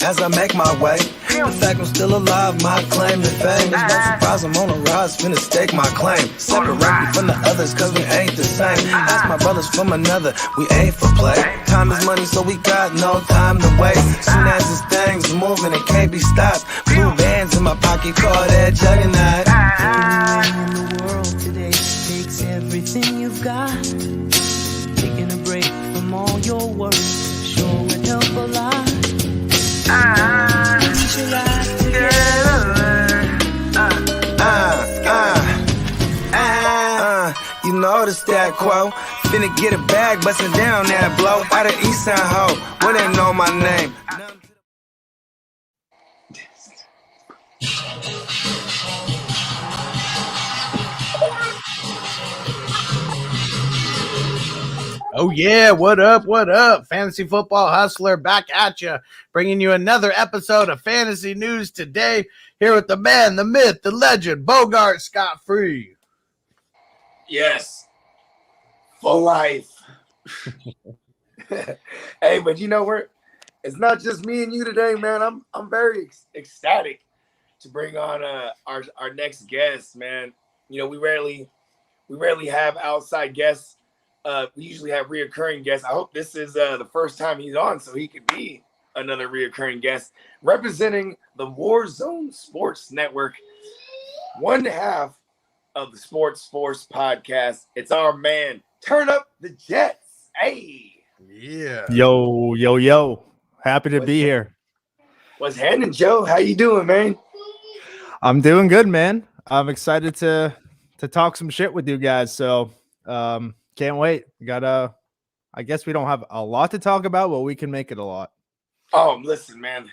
as I make my way. The fact I'm still alive, my claim to fame. It's no surprise I'm on a rise, finna stake my claim. Separate me from the others, cause we ain't the same. Ask my brothers from another, we ain't for play. Time is money, so we got no time to waste. Soon as this thing's moving, it can't be stopped. Blue bands in my pocket, call that juggernaut. In the world today takes everything you've got. Taking a break from all your worries sure would help a lot. Put your life together. You know the stat quo. Finna get a bag, bustin' down that blow. Out of East Side Ho, where they know my name. Oh, yeah. What up? What up? Fantasy Football Hustler back at you, bringing you another episode of Fantasy News today. Here with the man, the myth, the legend, Bogard Scott free. Yes. For life. Hey, but you know, it's not just me and you today, man. I'm very ecstatic to bring on our next guest, man. You know, we rarely have outside guests. We usually have reoccurring guests. I hope this is the first time he's on, so he could be another reoccurring guest representing the Warzone Sports Network, one half of the Sports Force podcast. It's our man, Turn Up the Jets. Hey. Yeah. Yo. Happy to be here. What's happening, Joe? How you doing, man? I'm doing good, man. I'm excited to talk some shit with you guys. So can't wait. I guess we don't have a lot to talk about, but we can make it a lot. Oh, listen, man.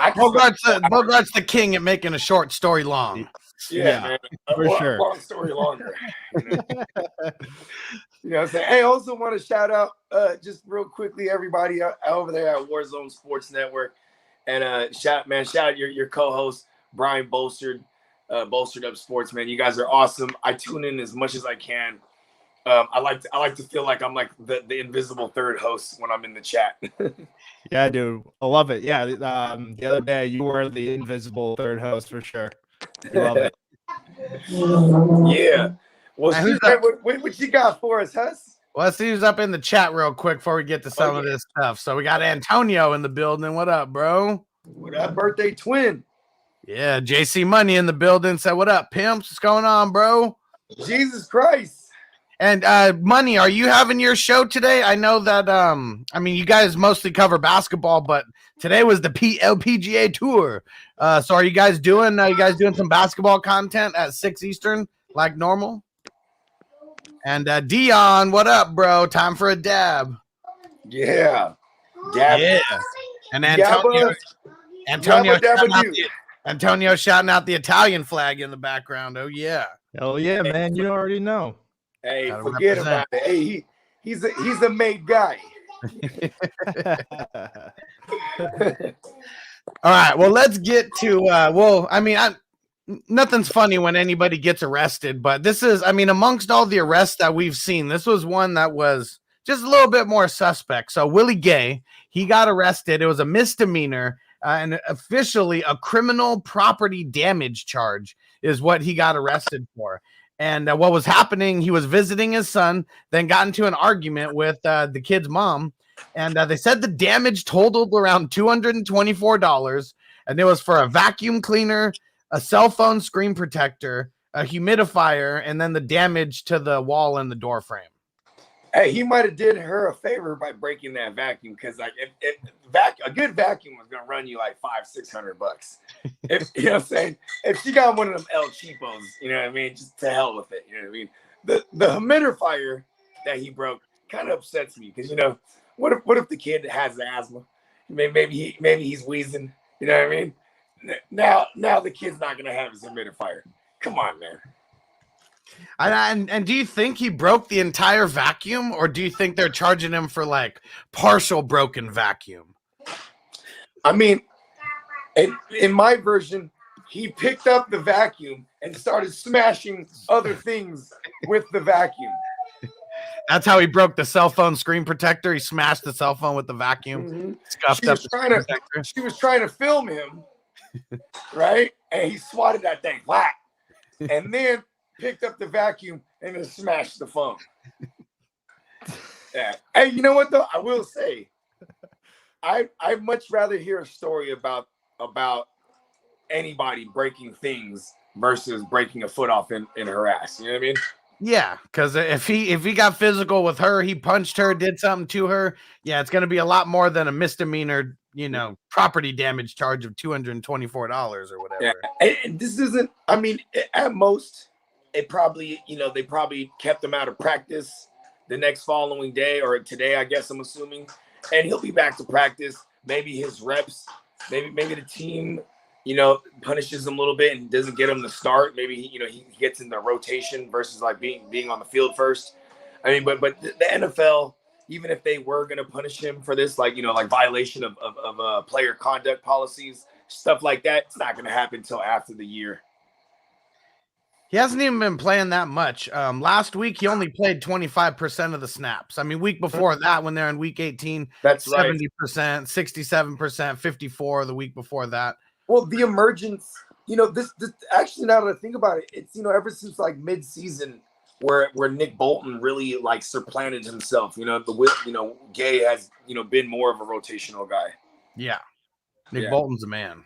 Bogart's the king at making a short story long. Yeah, man. For sure. Long story longer. You know what I'm saying? Hey, I also want to shout out just real quickly everybody over there at Warzone Sports Network. And shout out your co-host, Brian Bolstered Up Sports, man. You guys are awesome. I tune in as much as I can. I like to feel like I'm like the invisible third host when I'm in the chat. Yeah, dude. I love it. Yeah. The other day you were the invisible third host for sure. I love it. Yeah. Well, what you got for us, Huss? Well, let's see who's up in the chat real quick before we get to some of this stuff. So we got Antonio in the building. What up, bro? What up, birthday twin? Yeah, JC Money in the building. Said, what up, pimps? What's going on, bro? Jesus Christ. And Money, are you having your show today? I know that you guys mostly cover basketball, but today was the LPGA Tour. So are you guys doing some basketball content at 6 Eastern like normal? And Dion, what up, bro? Time for a dab. Yeah. Dab. Yeah. And Antonio shouting out the Italian flag in the background. Oh yeah. Hell yeah, man. You already know. Hey, Gotta forget represent. about it. Hey, he's a made guy. All right. Well, let's get to nothing's funny when anybody gets arrested, but this is, amongst all the arrests that we've seen, this was one that was just a little bit more suspect. So Willie Gay, he got arrested. It was a misdemeanor and officially a criminal property damage charge is what he got arrested for. And what was happening, he was visiting his son, then got into an argument with the kid's mom. And they said the damage totaled around $224. And it was for a vacuum cleaner, a cell phone screen protector, a humidifier, and then the damage to the wall and the door frame. Hey, he might have did her a favor by breaking that vacuum, because like a good vacuum was gonna run you like $500-600. If you know what I'm saying, if she got one of them El Cheapos, you know what I mean, just to hell with it. You know what I mean. The humidifier that he broke kind of upsets me, because what if the kid has asthma? Maybe he's wheezing. You know what I mean. Now the kid's not gonna have his humidifier. Come on, man. And do you think he broke the entire vacuum, or do you think they're charging him for like partial broken vacuum? I mean, in my version, he picked up the vacuum and started smashing other things with the vacuum. That's how he broke the cell phone screen protector. He smashed the cell phone with the vacuum, Mhm. scuffed up the screen protector. She was trying to film him, right? And he swatted that thing, whack, and then picked up the vacuum and then smashed the phone. Yeah. Hey, you know what though? I will say, I'd much rather hear a story about anybody breaking things versus breaking a foot off in her ass. You know what I mean? Yeah, because if he got physical with her, he punched her, did something to her. Yeah, it's going to be a lot more than a misdemeanor, property damage charge of $224 or whatever. Yeah, and this isn't. I mean, at most, it probably they probably kept him out of practice the next following day or today, I guess I'm assuming, and he'll be back to practice. Maybe his reps, maybe the team, punishes him a little bit and doesn't get him to start. Maybe he gets in the rotation versus like being on the field first. I mean, but the NFL, even if they were going to punish him for this, like violation of player conduct policies, stuff like that, it's not going to happen until after the year. He hasn't even been playing that much. Last week, he only played 25% of the snaps. I mean, week before that, when they're in week 18, that's 70%, 67%, 54 the week before that. Well, the emergence, this actually, now that I think about it, it's, ever since like mid-season where Nick Bolton really like supplanted himself, Gay has, been more of a rotational guy. Yeah. Nick Bolton's a man.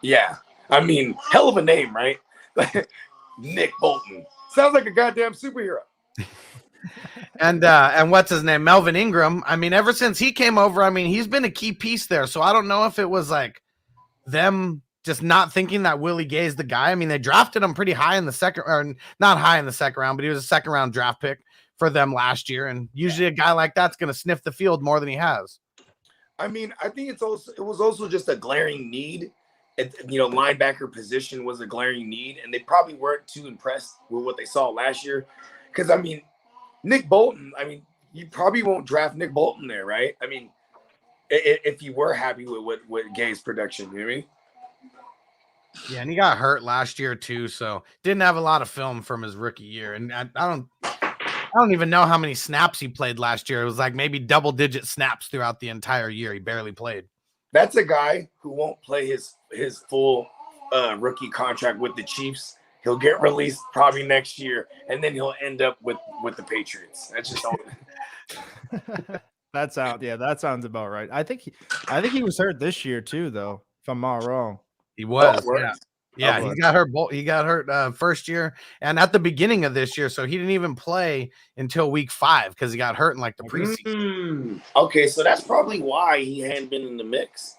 Yeah. I mean, hell of a name, right? Nick Bolton. Sounds like a goddamn superhero. And what's his name? Melvin Ingram. I mean, ever since he came over, I mean, he's been a key piece there. So I don't know if it was like them just not thinking that Willie Gay is the guy. I mean, they drafted him pretty high in the second, or not high in the second round, but he was a second round draft pick for them last year. And usually a guy like that's going to sniff the field more than he has. I mean, I think it was also just a glaring need. Linebacker position was a glaring need, and they probably weren't too impressed with what they saw last year. Because, I mean, Nick Bolton, I mean, you probably won't draft Nick Bolton there, right? I mean, if you were happy with Gay's production, you know what I mean? Yeah, and he got hurt last year too, so didn't have a lot of film from his rookie year. And I don't even know how many snaps he played last year. It was like maybe double-digit snaps throughout the entire year. He barely played. That's a guy who won't play his full rookie contract with the Chiefs. He'll get released probably next year, and then he'll end up with the Patriots. That's just all. That sounds about right. I think he was hurt this year too, though, if I'm not wrong. He was. Yeah. He got hurt. He got hurt first year and at the beginning of this year, so he didn't even play until week 5 because he got hurt in like the preseason. Okay, so that's probably why he hadn't been in the mix.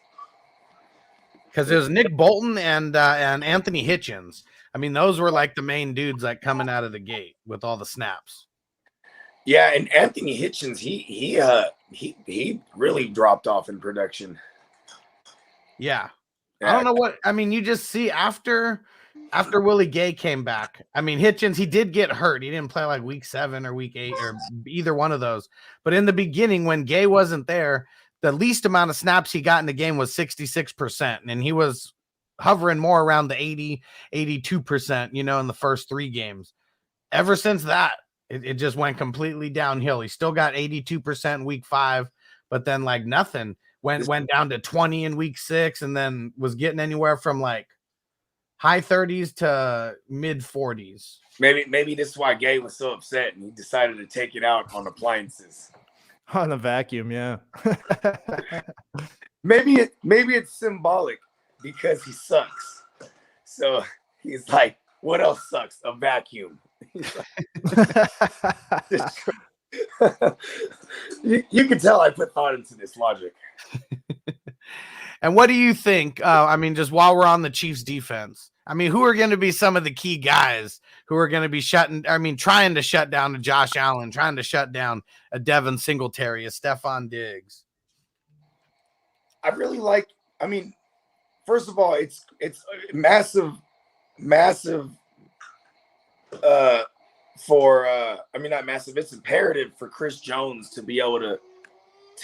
Because it was Nick Bolton and Anthony Hitchens. I mean, those were like the main dudes like coming out of the gate with all the snaps. Yeah, and Anthony Hitchens, he really dropped off in production. Yeah. I don't know what I mean. You just see after Willie Gay came back. I mean, Hitchens, he did get hurt. He didn't play like week 7 or week 8 or either one of those. But in the beginning, when Gay wasn't there, the least amount of snaps he got in the game was 66%, and he was hovering more around the 80-82%. In the first 3 games. Ever since that, it just went completely downhill. He still got 82% in week 5, but then like nothing. Went down to 20 in week 6 and then was getting anywhere from like high 30s to mid 40s. Maybe this is why Gay was so upset and he decided to take it out on appliances. On a vacuum, yeah. Maybe it's symbolic because he sucks. So he's like, what else sucks? A vacuum. You can tell I put thought into this logic. And what do you think? I mean, just while we're on the Chiefs defense, I mean, who are going to be some of the key guys who are going to be trying to shut down a Josh Allen, trying to shut down a Devin Singletary, a Stephon Diggs? I really like, I mean, first of all, it's massive not massive. It's imperative for Chris Jones to be able to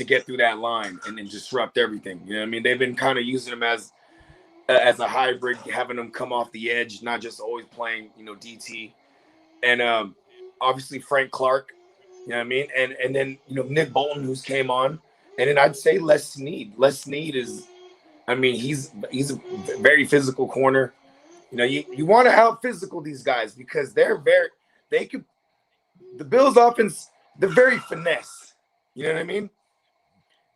get through that line and then disrupt everything. You know what I mean? They've been kind of using him as a hybrid, having him come off the edge, not just always playing, DT. And obviously Frank Clark, You know what I mean? And then Nick Bolton, who's came on, and then I'd say Les Snead. Les Snead is, I mean, he's a very physical corner. You want to out physical these guys because the Bills offense, they're very finesse. You know what I mean?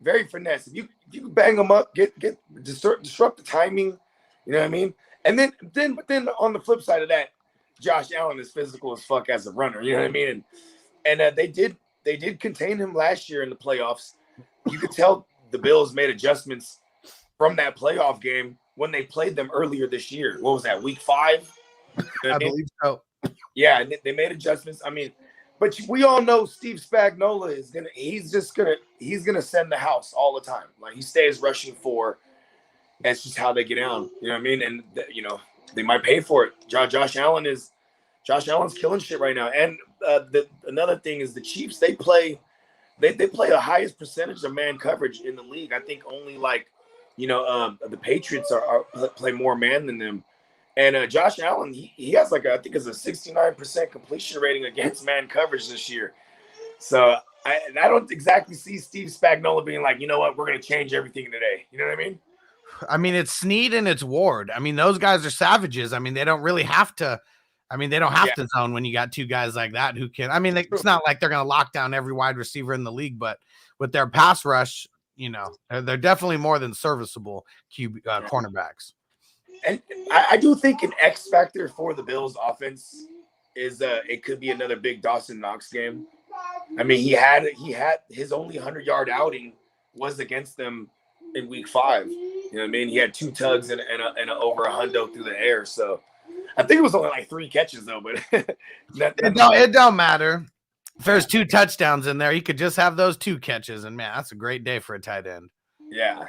Very finesse. If you bang them up, disrupt the timing. You know what I mean? And then on the flip side of that, Josh Allen is physical as fuck as a runner. You know what I mean? And they did contain him last year in the playoffs. You could tell the Bills made adjustments from that playoff game when they played them earlier this year. What was that, week 5? I believe so. Yeah, they made adjustments. I mean, but we all know Steve Spagnuolo he's gonna send the house all the time. Like he stays rushing 4. That's just how they get down. You know what I mean? And they might pay for it. Josh Allen's killing shit right now. And another thing is the Chiefs. They play the highest percentage of man coverage in the league. I think only the Patriots play more man than them. And Josh Allen, he has I think it's a 69% completion rating against man coverage this year. So I don't exactly see Steve Spagnuolo being like, you know what, we're going to change everything today. You know what I mean? I mean, it's Snead and it's Ward. I mean, those guys are savages. I mean, they don't really have to. I mean, they don't have to zone when you got 2 guys like that who can. I mean, it's not like they're going to lock down every wide receiver in the league, but with their pass rush, they're definitely more than serviceable cornerbacks. And I do think an X factor for the Bills offense is it could be another big Dawson Knox game. I mean, he had his only 100-yard outing was against them in week 5. You know what I mean? He had 2 tugs and over a hundo through the air. So I think it was only 3 catches though, but it don't matter. If there's 2 touchdowns in there, he could just have those 2 catches, and man, that's a great day for a tight end. Yeah.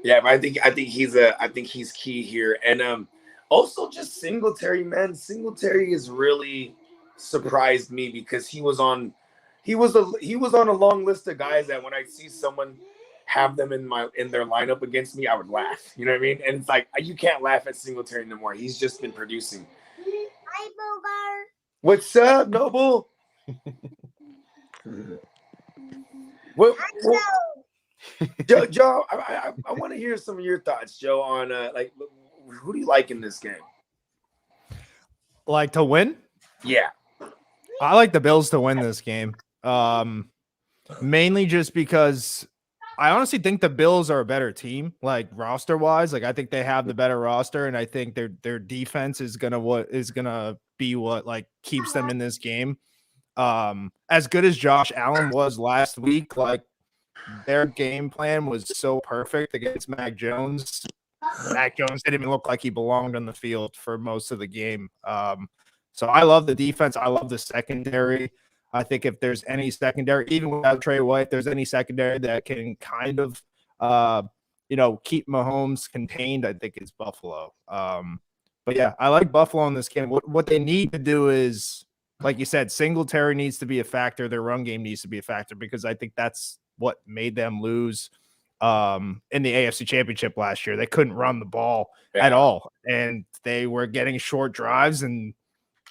Yeah, but I think he's key here. And also just Singletary, man. Singletary has really surprised me because he was on a long list of guys that when I see someone have them in their lineup against me, I would laugh. You know what I mean? And it's like you can't laugh at Singletary no more. He's just been producing. Hi, Bogard. What's up, Noble? what Joe, I want to hear some of your thoughts, Joe, on who do you like in this game? Like to win? Yeah. I like the Bills to win this game. Mainly just because I honestly think the Bills are a better team, roster wise. I think they have the better roster, and I think their defense is gonna be what keeps them in this game. As good as Josh Allen was last week, their game plan was so perfect against Mac Jones. Mac Jones didn't even look like he belonged on the field for most of the game. So I love the defense. I love the secondary. I think if there's any secondary, even without Trey White, there's any secondary that can kind of, keep Mahomes contained, I think it's Buffalo. But yeah, I like Buffalo in this game. What they need to do is, like you said, Singletary needs to be a factor. Their run game needs to be a factor because I think that's what made them lose in the AFC Championship last year. They couldn't run the ball at all, and they were getting short drives and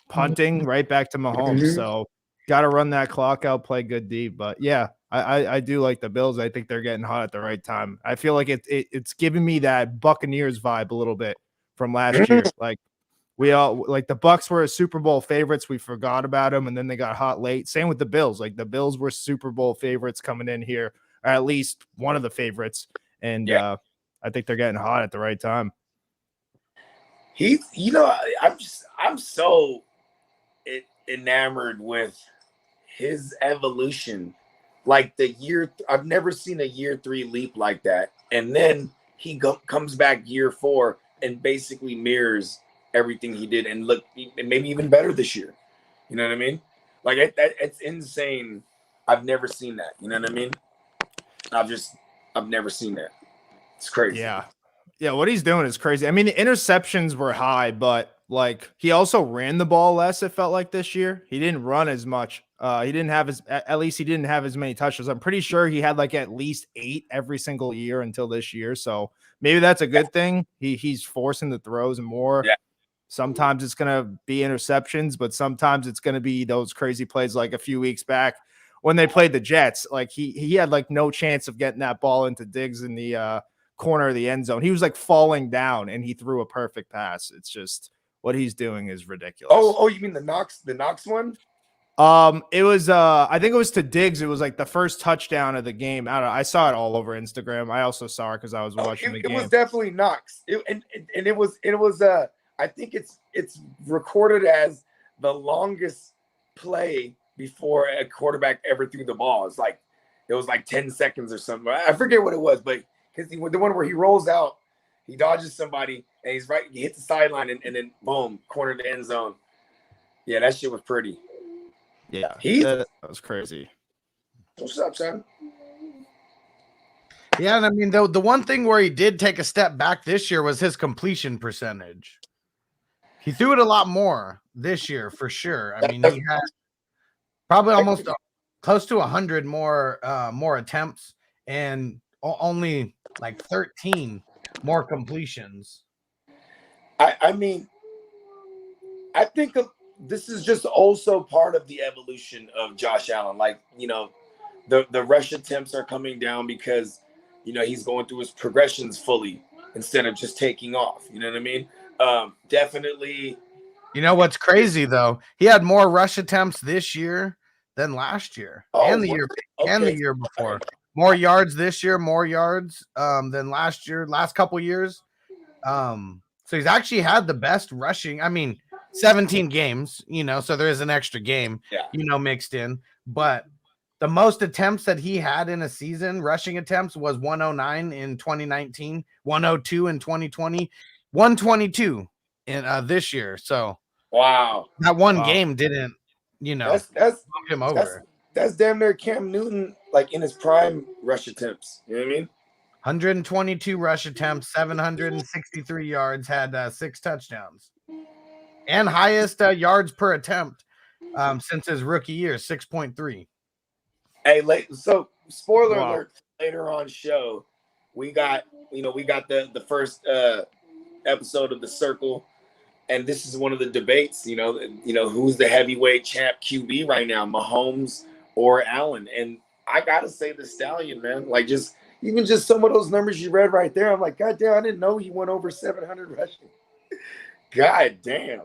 punting right back to Mahomes. So got to run that clock out, play good D. But yeah, I do like the Bills. I think they're getting hot at the right time. I feel like it's giving me that Buccaneers vibe a little bit from last year. We all the Bucs were Super Bowl favorites. We forgot about them, and then they got hot late. Same with the Bills. The Bills were Super Bowl favorites coming in here, or at least one of the favorites. And I think they're getting hot at the right time. I'm so enamored with his evolution. I've never seen a year 3 leap like that. And then he comes back year 4 and basically mirrors everything he did and look maybe even better this year. You know what I mean? It's insane. I've never seen that. You know what I mean? I've never seen that. It's crazy. Yeah. Yeah, what he's doing is crazy. I mean, the interceptions were high, but he also ran the ball less, it felt like this year. He didn't run as much. He didn't have as many touches. I'm pretty sure he had at least 8 every single year until this year. So maybe that's a good thing. He's forcing the throws and more. Yeah. Sometimes it's going to be interceptions, but sometimes it's going to be those crazy plays like a few weeks back when they played the Jets. Like he had like no chance of getting that ball into Diggs in the corner of the end zone. He was like falling down and he threw a perfect pass. It's just what he's doing is ridiculous. Oh, you mean the Knox one? It was I think it was to Diggs. It was like the first touchdown of the game. I saw it all over Instagram. I also saw it because I was watching the game. It was definitely Knox. And it was I think it's recorded as the longest play before a quarterback ever threw the ball. It was like 10 seconds or something. I forget what it was, but because the one where he rolls out, he dodges somebody and he hits the sideline and then boom, corner the end zone. Yeah, that shit was pretty. Yeah, that was crazy. What's up, son? Yeah, and I mean the one thing where he did take a step back this year was his completion percentage. He threw it a lot more this year for sure. I mean, he had probably almost close to 100 more attempts and only like 13 more completions. I mean, I think this is just also part of the evolution of Josh Allen. Like, the rush attempts are coming down because, he's going through his progressions fully instead of just taking off. You know what I mean? Definitely. You know what's crazy though? He had more rush attempts this year than last year and the year before. More yards this year, more yards than last year, last couple years. So he's actually had the best rushing. I mean, 17 games, so there is an extra game, mixed in. But the most attempts that he had in a season, rushing attempts, was 109 in 2019, 102 in 2020, 122 in this year. So wow, that one game didn't, that's bump him over. That's damn near Cam Newton, like in his prime rush attempts. You know what I mean? 122 rush attempts, 763 yards, had 6 touchdowns, and highest yards per attempt since his rookie year, 6.3. Hey, so spoiler alert, later on show, we got the first episode of The Circle, and this is one of the debates, who's the heavyweight champ QB right now, Mahomes or Allen? And I gotta say the Stallion, man. Like, even just some of those numbers you read right there, I'm like, God damn, I didn't know he went over 700 rushing. God damn.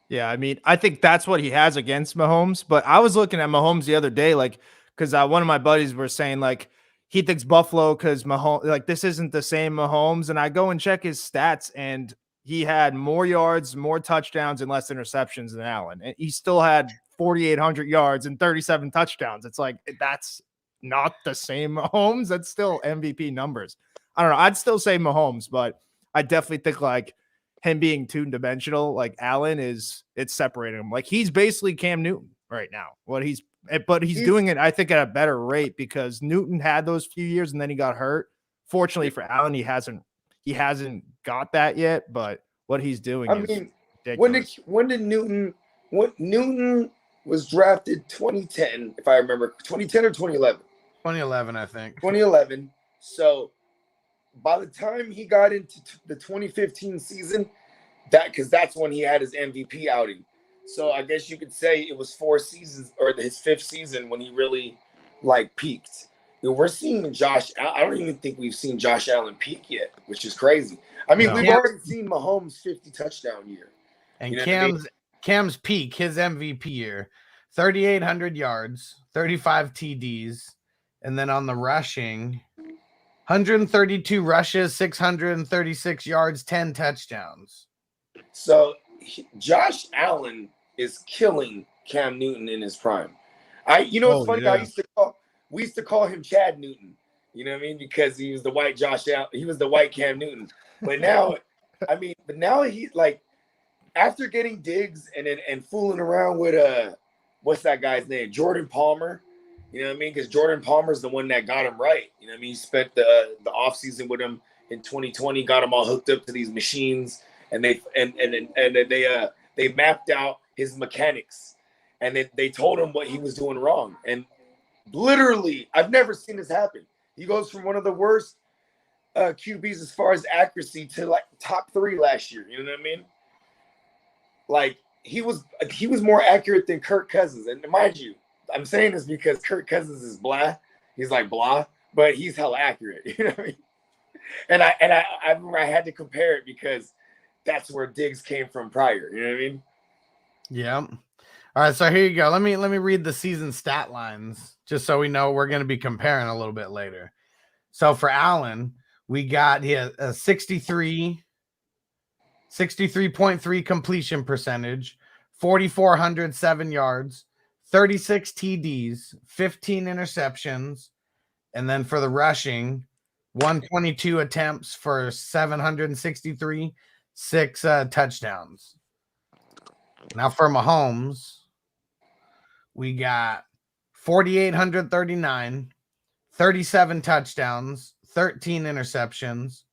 Yeah, I mean, I think that's what he has against Mahomes. But I was looking at Mahomes the other day, like, because one of my buddies were saying, like, he thinks Buffalo because Mahomes, like, this isn't the same Mahomes. And I go and check his stats, and he had more yards, more touchdowns, and less interceptions than Allen. And he still had 4,800 yards and 37 touchdowns. It's like, that's not the same Mahomes. That's still MVP numbers. I don't know. I'd still say Mahomes, but I definitely think, like, him being two-dimensional, like Allen it's separating him. Like, he's basically Cam Newton right now. But he's doing it, I think, at a better rate because Newton had those few years and then he got hurt. Fortunately for Allen, he hasn't got that yet, but what he's doing is ridiculous. When Newton was drafted 2010, if I remember, 2010 or 2011? 2011, I think. 2011. So by the time he got into the 2015 season, because that's when he had his MVP outing. So I guess you could say it was 4 seasons or his 5th season when he really like peaked. We're seeing Josh. I don't even think we've seen Josh Allen peak yet, which is crazy. I mean, we've already seen Mahomes' 50 touchdown year. And Cam's peak, his MVP year, 3,800 yards, 35 TDs, and then on the rushing, 132 rushes, 636 yards, 10 touchdowns. So Josh Allen is killing Cam Newton in his prime. It's funny. Yeah. We used to call him Chad Newton. You know what I mean? Because he was the white Josh Allen. He was the white Cam Newton. But now, now he's like, after getting Diggs and fooling around with what's that guy's name? Jordan Palmer. You know what I mean? Because Jordan Palmer's the one that got him right. You know what I mean? He spent the offseason with him in 2020, got him all hooked up to these machines, and they mapped out his mechanics, and they told him what he was doing wrong. And literally, I've never seen this happen. He goes from one of the worst QBs as far as accuracy to like top 3 last year. You know what I mean? like he was more accurate than Kirk Cousins. And mind you, I'm saying this because Kirk Cousins is blah. He's like blah, but he's hella accurate. You know what I mean? And I remember I had to compare it because that's where Diggs came from prior. You know what I mean? Yeah. All right, so here you go. Let me read the season stat lines just so we know we're going to be comparing a little bit later. So for Allen, we got a 63.3 completion percentage, 4,407 yards, 36 TDs, 15 interceptions, and then for the rushing, 122 attempts for 763, 6 touchdowns. Now for Mahomes, we got 4,839, 37 touchdowns, 13 interceptions,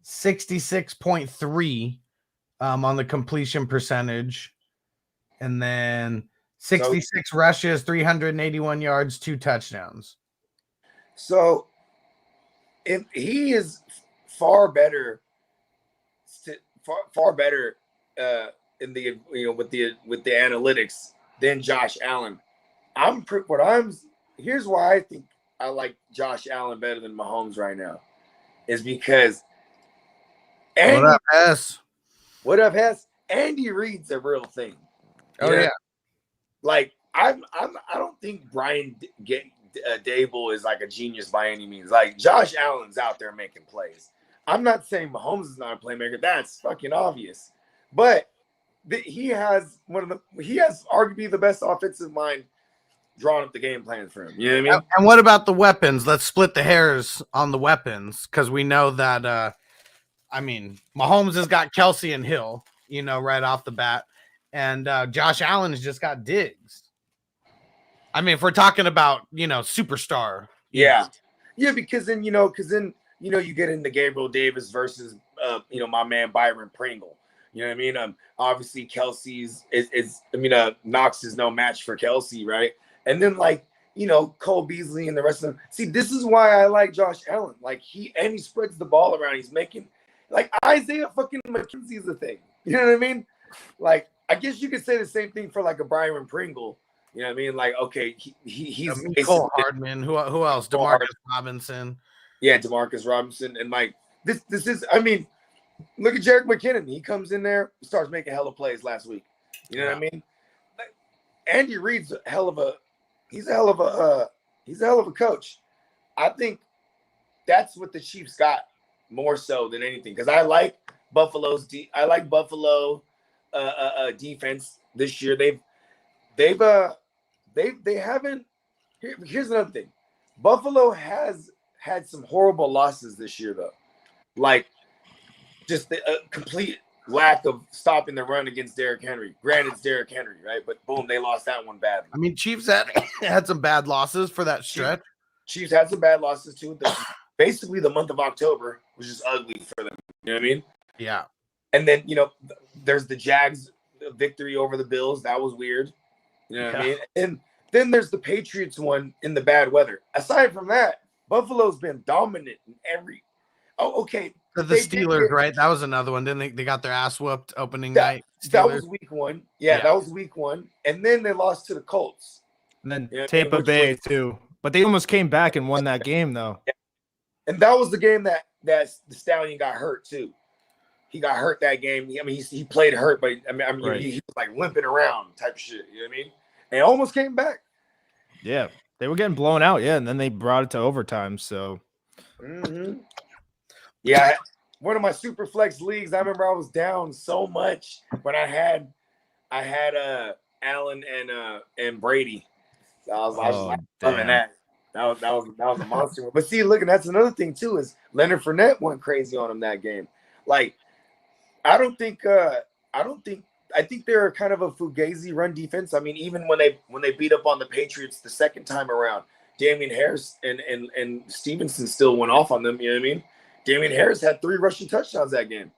66.3 on the completion percentage, and then 66 rushes, 381 yards, 2 touchdowns. So if he is far better in the with the analytics than Josh Allen. Here's why I think I like Josh Allen better than Mahomes right now, is because What up, Hess? Andy Reid's a real thing. Yeah. Like I don't think Brian Dable is like a genius by any means. Like Josh Allen's out there making plays. I'm not saying Mahomes is not a playmaker. That's fucking obvious. But he has arguably the best offensive mind drawing up the game plan for him. You know what I mean? And what about the weapons? Let's split the hairs on the weapons, because we know that Mahomes has got Kelsey and Hill, right off the bat. And Josh Allen has just got Diggs. I mean, if we're talking about, superstar. Yeah. Yeah, because then you get into Gabriel Davis versus my man Byron Pringle. You know what I mean? Obviously Kelsey's Knox is no match for Kelsey, right? And then Cole Beasley and the rest of them. See, this is why I like Josh Allen. Like he spreads the ball around. He's making Isaiah fucking McKenzie's a thing. You know what I mean? Like I guess you could say the same thing for like a Byron Pringle. You know what I mean? Like, okay, he's Cole Hardman. Who else? DeMarcus Robinson. Yeah, DeMarcus Robinson. And this is, look at Jerick McKinnon. He comes in there, starts making hella plays last week. You know what I mean? Andy Reid's he's a hell of a coach. I think that's what the Chiefs got more so than anything, because I like Buffalo defense this year. They haven't. Here's another thing. Buffalo has had some horrible losses this year, though. Like just the complete lack of stopping the run against Derrick Henry. Granted, it's Derrick Henry, right? But boom, they lost that one badly. I mean, Chiefs had some bad losses for that stretch. Chiefs had some bad losses too. Basically, the month of October was just ugly for them. You know what I mean? Yeah. And then there's the Jags victory over the Bills. That was weird. You know what I mean? And then there's the Patriots one in the bad weather. Aside from that, Buffalo's been dominant in every. Oh, okay. The Steelers, right? That was another one. Then they got their ass whooped opening night. That was week one. Yeah, that was week one. And then they lost to the Colts. And then Tampa Bay too. But they almost came back and won that game though. Yeah. And that was the game that the Stallion got hurt too. He got hurt that game. He played hurt, but right. he was like limping around type of shit. You know what I mean? And almost came back. Yeah, they were getting blown out. Yeah, and then they brought it to overtime. So, yeah, one of my super flex leagues. I remember I was down so much when I had Allen and Brady. So I was loving that. That was a monster one. But see, look, and that's another thing too, is Leonard Fournette went crazy on him that game. Like, I think they're kind of a fugazi run defense. I mean, even when they beat up on the Patriots the second time around, Damian Harris and Stevenson still went off on them. You know what I mean? Damian Harris had 3 rushing touchdowns that game.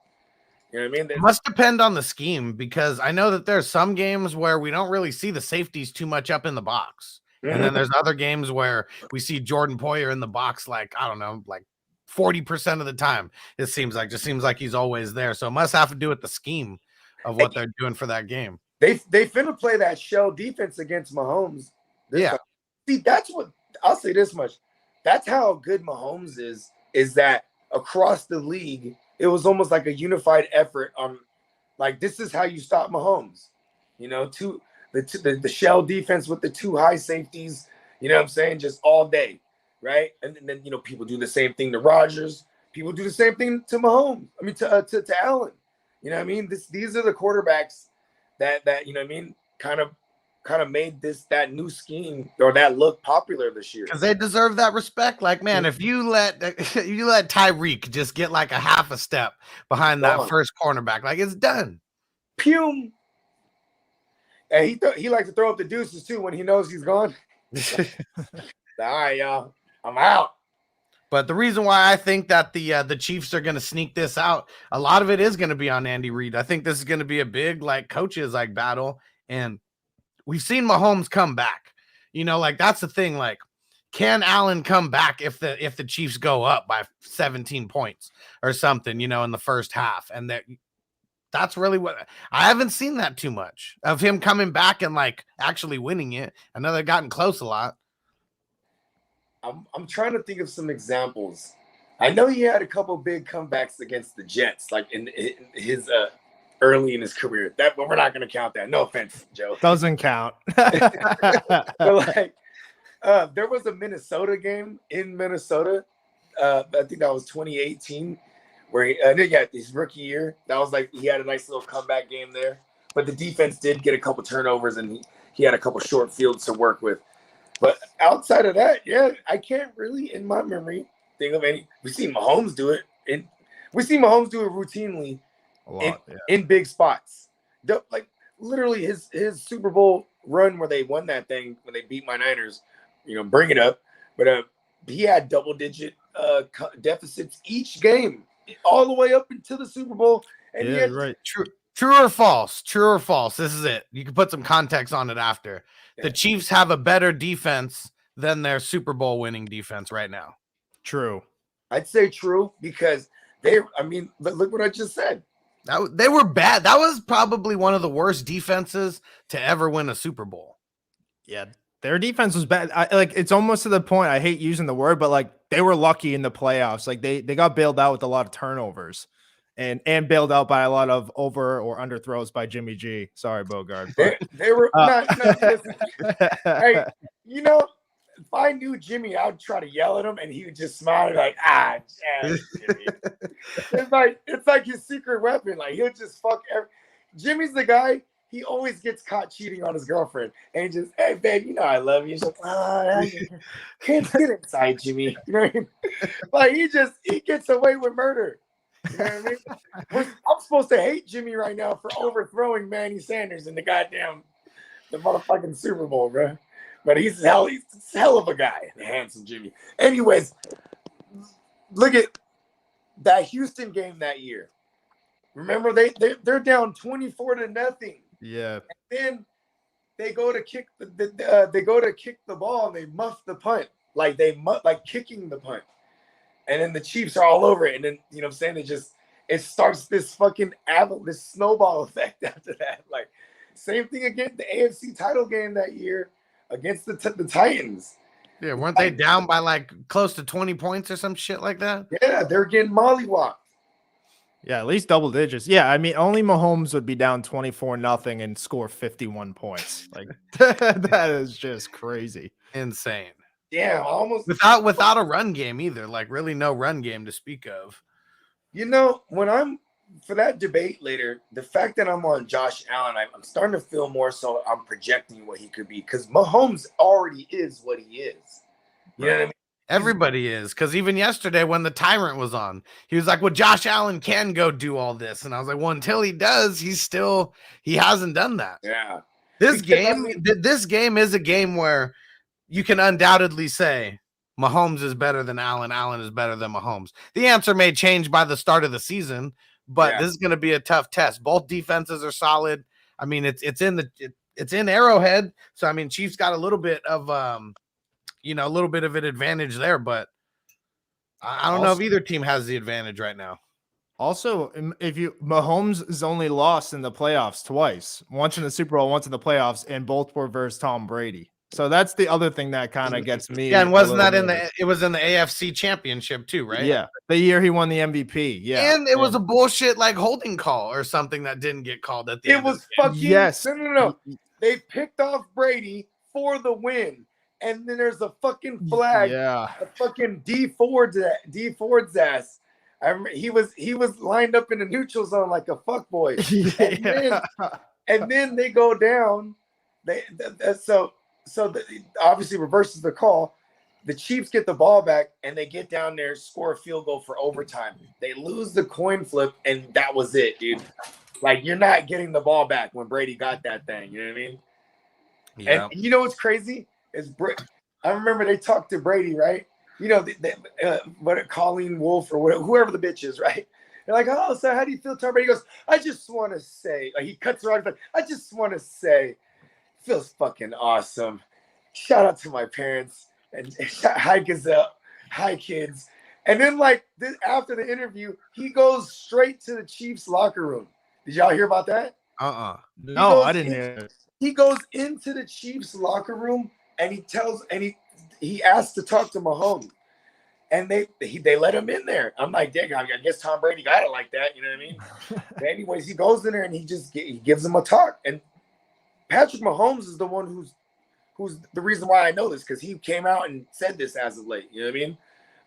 You know what I mean? It must depend on the scheme, because I know that there's some games where we don't really see the safeties too much up in the box. And then there's other games where we see Jordan Poyer in the box, like 40% of the time. It seems like he's always there. So it must have to do with the scheme of what they're doing for that game. They finna play that shell defense against Mahomes. Yeah. Time. See, that's what I'll say this much. That's how good Mahomes is that across the league, it was almost like a unified effort on, like, this is how you stop Mahomes. You know, the shell defense with the 2 high safeties, you know what I'm saying, just all day, right? And then, you know, people do the same thing to Rodgers. People do the same thing to Mahomes. I mean, to Allen. You know what I mean? These are the quarterbacks that you know what I mean, kind of made that new scheme or that look popular this year. Because they deserve that respect. Like, man, if you let Tyreek just get like a half a step behind that first cornerback, like, it's done. Pew. And he likes to throw up the deuces too when he knows he's gone. All right, y'all, I'm out. But the reason why I think that the Chiefs are going to sneak this out, a lot of it is going to be on Andy Reid. I think this is going to be a big, like, coaches like battle, and we've seen Mahomes come back. You know, like, that's the thing. Like, can Allen come back if the Chiefs go up by 17 points or something, you know, in the first half? And that's really what I haven't seen that too much of him coming back and, like, actually winning it. I know they've gotten close a lot. I'm trying to think of some examples. I know he had a couple big comebacks against the Jets, like in his early in his career. But we're not going to count that. No offense, Joe. Doesn't count. But like, there was a Minnesota game in Minnesota. I think that was 2018, where his rookie year. That was like he had a nice little comeback game there. But the defense did get a couple turnovers, and he had a couple short fields to work with. But outside of that, yeah, I can't really, in my memory, think of any. We've seen Mahomes do it, and we see Mahomes do it routinely in big spots. Like, literally, his Super Bowl run where they won that thing when they beat my Niners, you know, bring it up. But he had double-digit deficits each game, all the way up until the Super Bowl. And right. True or false? True or false? This is it. You can put some context on it after. Yeah. The Chiefs have a better defense than their Super Bowl winning defense right now. True. I'd say true because look what I just said. They were bad. That was probably one of the worst defenses to ever win a Super Bowl. Yeah, their defense was bad. It's almost to the point, I hate using the word, but like they were lucky in the playoffs. Like they got bailed out with a lot of turnovers. And bailed out by a lot of over or under throws by Jimmy G. Sorry, Bogard. They were not. Hey, you know, if I knew Jimmy, I would try to yell at him, and he would just smile like, Jimmy. It's like his secret weapon. Like he'll just fuck. Jimmy's the guy. He always gets caught cheating on his girlfriend, and he just, hey babe, you know I love you. He's like, can't get inside, Jimmy. You know what I mean? Like he gets away with murder. You know what I mean? I'm supposed to hate Jimmy right now for overthrowing Manny Sanders in the motherfucking Super Bowl, bro. But he's hell of a guy, the handsome Jimmy. Anyways, look at that Houston game that year. Remember they're down 24-0. Yeah. And then they go to kick the ball and they muff the punt, like kicking the punt. And then the Chiefs are all over it. And then, you know what I'm saying? It starts this fucking this snowball effect after that. Like, same thing again, the AFC title game that year against the Titans. Yeah, weren't they down by like close to 20 points or some shit like that? Yeah, they're getting mollywopped. Yeah, at least double digits. Yeah, I mean, only Mahomes would be down 24-0 and score 51 points. Like, that is just crazy. Insane. Yeah, almost without a run game either. Like really no run game to speak of. You know, when I'm for that debate later, the fact that I'm on Josh Allen, I'm starting to feel more so I'm projecting what he could be because Mahomes already is what he is. You know what I mean? Everybody is, because even yesterday when the Tyrant was on, he was like, well, Josh Allen can go do all this. And I was like, well, until he does, he hasn't done that. Yeah. This game is a game where you can undoubtedly say Mahomes is better than Allen. Allen is better than Mahomes. The answer may change by the start of the season, but this is going to be a tough test. Both defenses are solid. I mean, it's in Arrowhead, so I mean, Chiefs got a little bit of an advantage there, but I don't know if either team has the advantage right now. Also, if Mahomes has only lost in the playoffs twice, once in the Super Bowl, once in the playoffs, and both were versus Tom Brady. So that's the other thing that kind of gets me. Yeah, and wasn't that in nervous. it was in the AFC Championship too, right? Yeah, the year he won the MVP. Yeah, And it was a bullshit like holding call or something that didn't get called at the end. It was of the game. fucking Yes. No. They picked off Brady for the win, and then there's a fucking flag. Yeah, A fucking D Ford's ass. I remember he was lined up in the neutral zone like a fuckboy. And then they go down. Obviously reverses the call. The Chiefs get the ball back and they get down there, score a field goal for overtime. They lose the coin flip, and that was it, dude. Like, you're not getting the ball back when Brady got that thing. You know what I mean? Yeah. And you know what's crazy is I remember they talked to Brady, right? You know, Colleen Wolf or whatever, whoever the bitch is, right? They're like, oh, so how do you feel, Tom Brady? He goes, I just want to say, he cuts her off. Like, I just want to say, feels fucking awesome. Shout out to my parents and hi Gazelle, hi kids. And then after the interview, he goes straight to the Chiefs locker room. Did y'all hear about that? No, I didn't hear it. He goes into the Chiefs locker room and he asked to talk to Mahomes, and they let him in there. I'm like, dang, I guess Tom Brady got it like that. You know what I mean? But anyways, he goes in there and he gives him a talk. And Patrick Mahomes is the one who's the reason why I know this, because he came out and said this as of late. You know what I mean?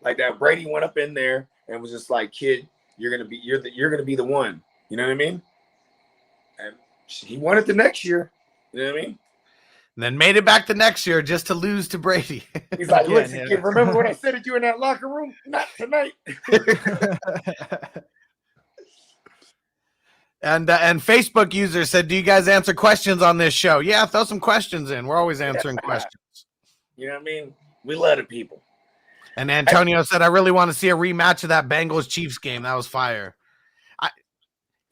Like that Brady went up in there and was just like, kid, you're gonna be the one. You know what I mean? And he won it the next year. You know what I mean? And then made it back the next year just to lose to Brady. He's like, listen, kid, remember when I said it, you in that locker room? Not tonight. And Facebook user said, do you guys answer questions on this show? Yeah, throw some questions in. We're always answering questions. You know what I mean? We love the people. And Antonio said, I really want to see a rematch of that Bengals Chiefs game. That was fire.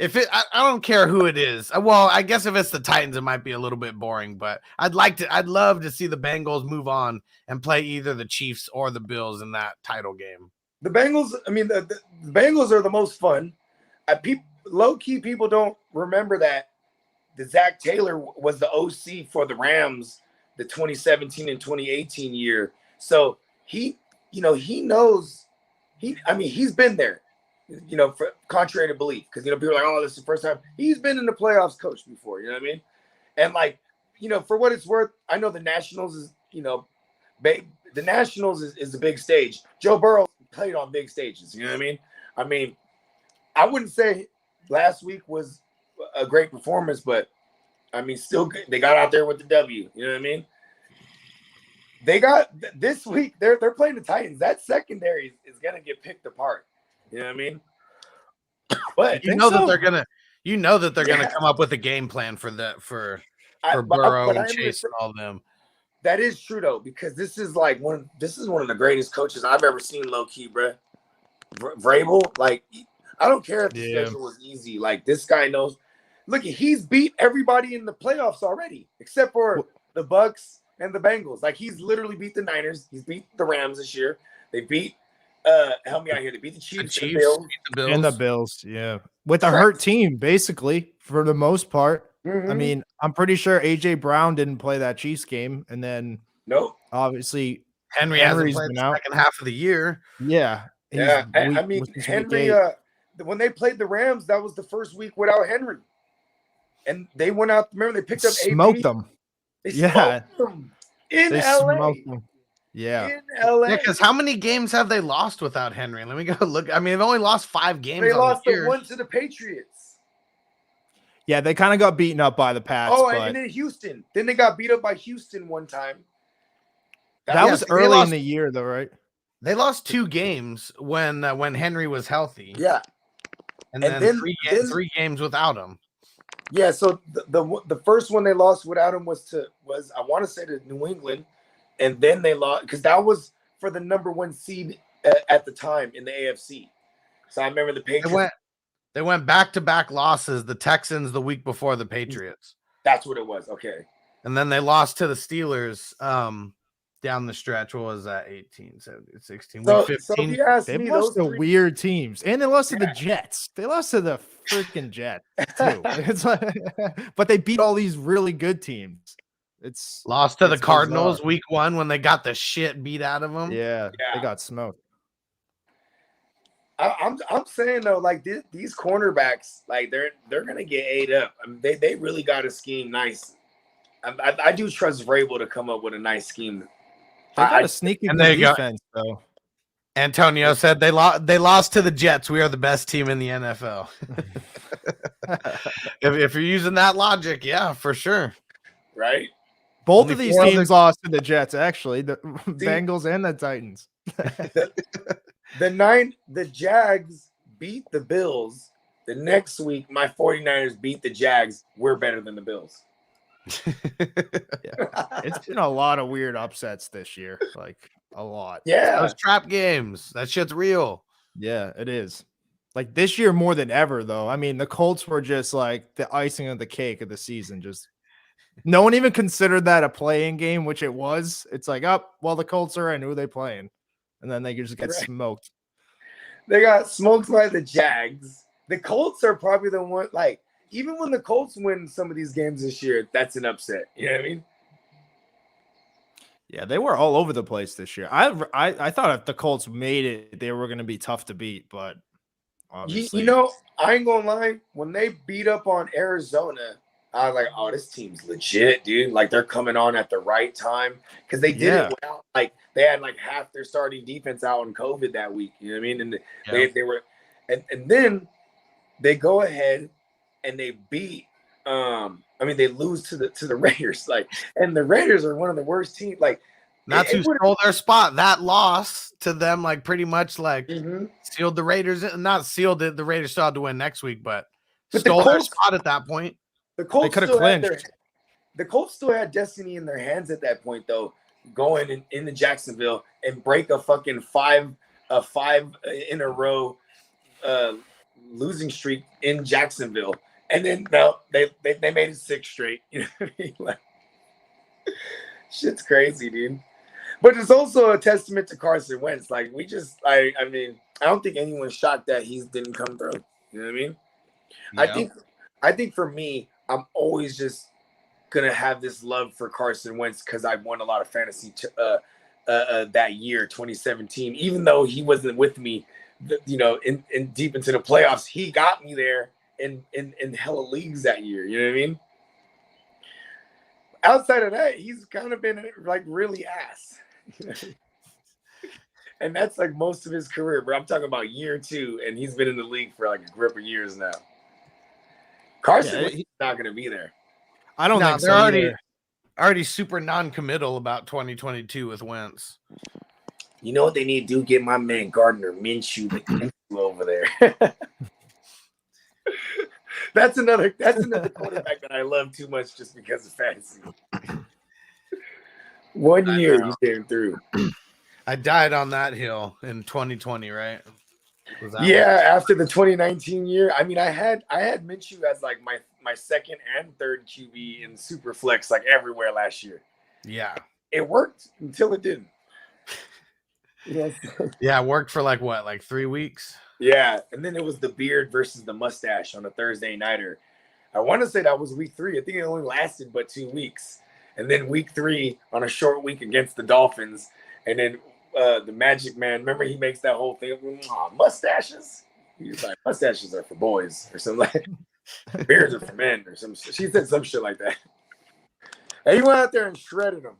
I don't care who it is. Well, I guess if it's the Titans, it might be a little bit boring, but I'd love to see the Bengals move on and play either the Chiefs or the Bills in that title game. The Bengals, I mean, the Bengals are the most fun. Low-key people don't remember that Zach Taylor was the OC for the Rams the 2017 and 2018 year. So he knows he's been there. For contrary to belief, because people are like, oh, this is the first time he's been in the playoffs coach before. You know what I mean? And for what it's worth, I know the Nationals is the Nationals is the big stage. Joe Burrow played on big stages. You know what I mean? I wouldn't say last week was a great performance, but still good. They got out there with the W. You know what I mean? They got this week. They're playing the Titans. That secondary is gonna get picked apart. You know what I mean? But that they're gonna come up with a game plan for Burrow and Chase and all of them. That is true though, because this is one of the greatest coaches I've ever seen, low key, bro. Vrabel, I don't care if the schedule was easy. This guy knows. Look, he's beat everybody in the playoffs already, except for the Bucks and the Bengals. He's literally beat the Niners. He's beat the Rams this year. They beat. Help me out here. They beat the Chiefs, the Bills. And the Bills, yeah, with a hurt team, basically for the most part. Mm-hmm. I'm pretty sure AJ Brown didn't play that Chiefs game, and then nope. Obviously Henry's been out the second half of the year. Yeah, Henry. When they played the Rams, that was the first week without Henry, and they went out. Remember, they picked up smoked them. They smoked them in LA. Yeah. In LA. Yeah, because how many games have they lost without Henry? Let me go look. They've only lost 5 games. They lost the one to the Patriots. Yeah, they kind of got beaten up by the Pats. And then Houston. Then they got beat up by Houston one time. That was early in the year, though, right? They lost 2 games when Henry was healthy. Yeah, and then 3 games without him. Yeah, so the first one they lost without him was I want to say to New England. And then they lost because that was for the number 1 seed at the time in the AFC. So I remember the Patriots. They went back-to-back losses. The Texans the week before the Patriots. That's what it was. Okay. And then they lost to the Steelers down the stretch. What was that? 18, 17, 16, So, week so if 15. you ask They me, lost those to three, weird teams, and they lost to the Jets. They lost to the freaking Jets too. It's like, but they beat all these really good teams. It's Lost to the it's Cardinals bizarre. week 1 when they got the shit beat out of them. Yeah, they Yeah. got smoked. I'm saying though, like these cornerbacks, like they're gonna get ate up. I mean, they really got to scheme nice. I do trust Vrabel to come up with a nice scheme. They got a sneaky and good there you go. defense though. Antonio said they lost to the Jets. We are the best team in the NFL. if you're using that logic, yeah, for sure. Right? Both Only of these 4 teams lost to the Jets, actually, the Bengals and the Titans. The Jags beat the Bills. The next week, my 49ers beat the Jags. We're better than the Bills. It's been a lot of weird upsets this year, like a lot. Yeah. Those trap games, that shit's real. Yeah, it is. Like this year more than ever, though. I mean, the Colts were just like the icing of the cake of the season. Just no one even considered that a playing game, which it was. It's like, oh, well, the Colts are in. Who are they playing? And then they just get smoked. They got smoked by the Jags. The Colts are probably the one, like, even when the Colts win some of these games this year, that's an upset. You know what I mean? Yeah, they were all over the place this year. I thought if the Colts made it, they were going to be tough to beat, but obviously, You know, I ain't gonna lie. When they beat up on Arizona, I was like, "Oh, this team's legit, dude! Like they're coming on at the right time because they did it without like they had like half their starting defense out on COVID that week. You know what I mean? And they were, and then they go ahead and they beat. I mean, they lose to the Raiders, like, and the Raiders are one of the worst teams. Like, That's who stole their spot. That loss to them, like, pretty much like sealed the Raiders. Not sealed it. The Raiders still had to win next week, but stole their spot at that point. The Colts could have clinched. The Colts still had destiny in their hands at that point, though, going into Jacksonville and break a fucking five in a row losing streak in Jacksonville. And then no, they made it 6 straight. You know what I mean? Like, shit's crazy, dude. But it's also a testament to Carson Wentz. Like I mean, I don't think anyone's shocked that he didn't come through. You know what I mean? Yeah. I think for me, I'm always just gonna have this love for Carson Wentz because I won a lot of fantasy that year, 2017. Even though he wasn't with me, you know, in deep into the playoffs, he got me there. In hella leagues that year, you know what I mean? Outside of that, he's kind of been like really ass. And that's like most of his career, bro. I'm talking about year 2, and he's been in the league for like a grip of years now. Carson he's not gonna be there. I don't think they're so already super non-committal about 2022 with Wentz. You know what they need to do? Get my man Gardner Minshew over there. That's another quarterback that I love too much just because of fantasy. 1 year he came through. I died on that hill in 2020, right? After the 2019 year. I mean, I had Minshew as like my second and third QB in super flex, like everywhere last year. Yeah. It worked until it didn't. Yes. Yeah, it worked for like 3 weeks. Yeah, and then it was the beard versus the mustache on a Thursday nighter. I want to say that was week 3. I think it only lasted but 2 weeks. And then week 3 on a short week against the Dolphins. And then the Magic Man, remember he makes that whole thing, mustaches? He's like, mustaches are for boys or something like beards are for men or some shit. She said some shit like that. And he went out there and shredded them.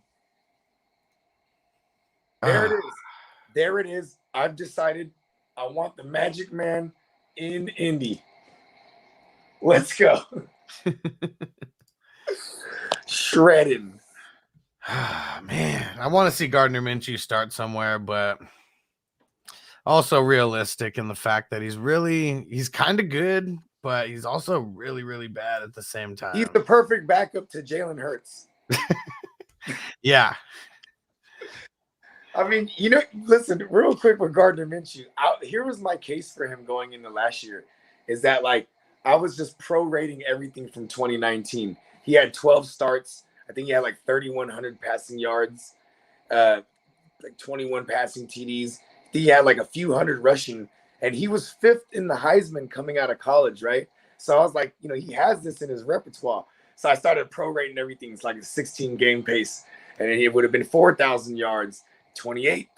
There it is. I've decided I want the Magic Man in Indy. Let's go. Shredding. Man, I want to see Gardner Minshew start somewhere, but also realistic in the fact that he's kind of good, but he's also really, really bad at the same time. He's the perfect backup to Jalen Hurts. Yeah. I mean, you know, listen, real quick with Gardner Minshew. Here was my case for him going into last year, is that like I was just prorating everything from 2019. He had 12 starts. I think he had like 3,100 passing yards. like 21 passing TDs. He had like a few hundred rushing, and he was 5th in the Heisman coming out of college, right? So I was like, he has this in his repertoire. So I started prorating everything. It's like a 16 game pace, and then it would have been 4,000 yards, 29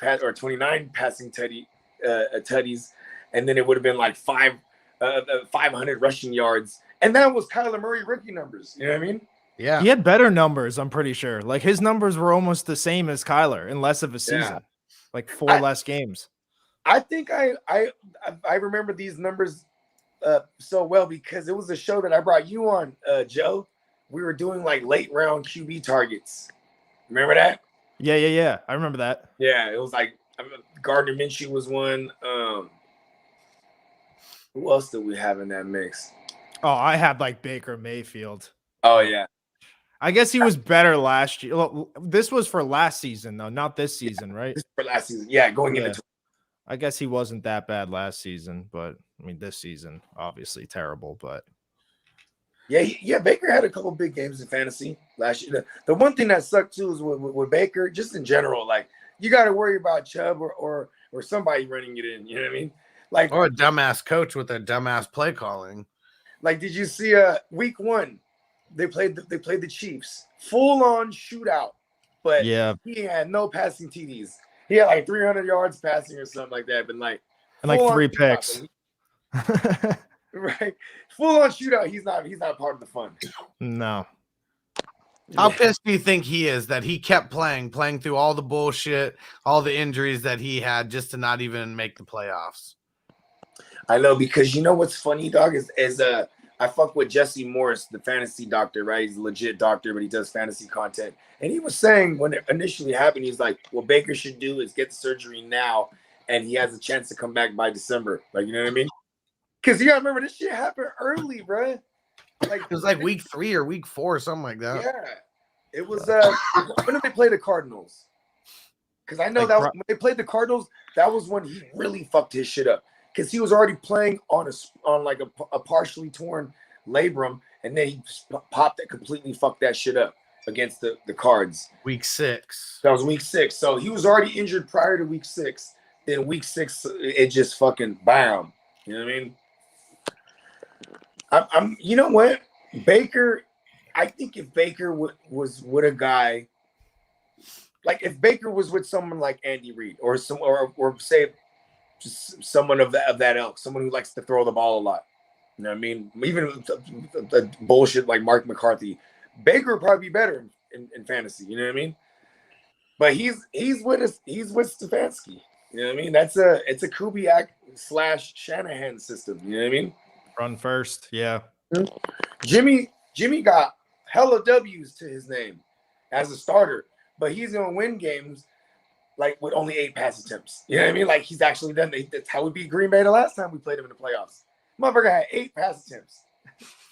passing tutties, and then it would have been like 500 rushing yards, and that was Kyler Murray rookie numbers. You know what I mean? Yeah, he had better numbers. I'm pretty sure. Like his numbers were almost the same as Kyler in less of a season, like 4 less games. I think I remember these numbers so well because it was a show that I brought you on, Joe. We were doing like late round QB targets. Remember that? Yeah. I remember that. Yeah, it was like Gardner Minshew was one. Who else did we have in that mix? Oh, I had like Baker Mayfield. Oh yeah. I guess he was better last year. Well, this was for last season, though, not this season, right? This is for last season. Yeah, going into. I guess he wasn't that bad last season, but I mean, this season, obviously terrible. But yeah, Baker had a couple big games in fantasy last year. The one thing that sucked too is with Baker, just in general, like you got to worry about Chubb or somebody running it in. You know what I mean? Like or a dumbass coach with a dumbass play calling. Like, did you see week 1? They played the Chiefs, full on shootout, but he had no passing TDs. He had like 300 yards passing or something like that, but like 3 picks. Right, full on shootout. He's not part of the fun. No. How pissed do you think he is that he kept playing through all the bullshit, all the injuries that he had just to not even make the playoffs? I know, because you know what's funny, dog, is I fuck with Jesse Morris, the fantasy doctor, right? He's a legit doctor, but he does fantasy content. And he was saying when it initially happened, he's like, what Baker should do is get the surgery now, and he has a chance to come back by December. Like, you know what I mean? Because you gotta remember, this shit happened early, bro. Like it was like week 3 or week 4 or something like that. Yeah. It was when did they play the Cardinals? Because I know like, that when they played the Cardinals, that was when he really fucked his shit up. Because he was already playing on like a partially torn labrum, and then he popped it, completely fucked that shit up against the Cards. Week 6. That was week 6. So he was already injured prior to week 6. Then week 6, it just fucking bam. You know what I mean? I'm. You know what, Baker? I think if Baker was with a guy, like if Baker was with someone like Andy Reid or say just someone of that ilk, someone who likes to throw the ball a lot. You know what I mean? Even the bullshit like Mark McCarthy, Baker would probably be better in fantasy. You know what I mean? But he's with us. He's with Stefanski. You know what I mean? It's a Kubiak / Shanahan system. You know what I mean? Run first, yeah. Jimmy got hella W's to his name as a starter, but he's gonna win games like with only 8 pass attempts. You know what I mean? Like he's actually done. That's how we beat Green Bay the last time we played him in the playoffs. Motherfucker had 8 pass attempts.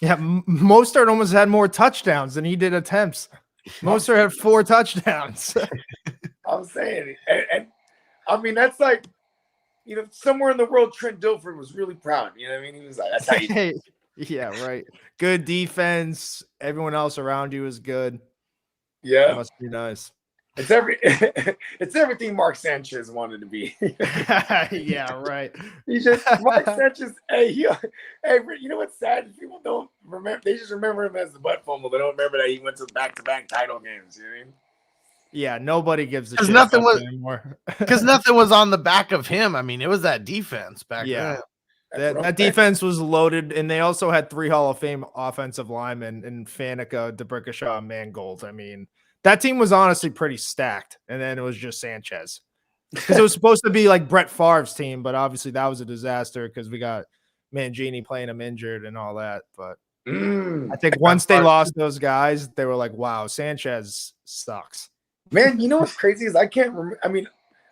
Yeah, Mostert almost had more touchdowns than he did attempts. Mostert had 4 touchdowns. I'm saying, and I mean that's like, somewhere in the world, Trent Dilfer was really proud. You know what I mean? He was like, "That's how you." Yeah, right. Good defense. Everyone else around you is good. Yeah, that must be nice. It's everything Mark Sanchez wanted to be. Yeah, right. Mark Sanchez. Hey, you know what's sad? People don't remember. They just remember him as the butt fumble. They don't remember that he went to back-to-back title games. You know what I mean? Yeah, nobody gives a shit anymore. Because nothing was on the back of him. I mean, it was that defense back then. That defense was loaded, and they also had 3 Hall of Fame offensive linemen in Faneca, DeBrickashaw, and Mangold. I mean, that team was honestly pretty stacked, and then it was just Sanchez. Because it was supposed to be like Brett Favre's team, but obviously that was a disaster because we got Mangini playing him injured and all that. But I think once they lost those guys, they were like, wow, Sanchez sucks. Man, you know what's crazy is I can't remember. I mean,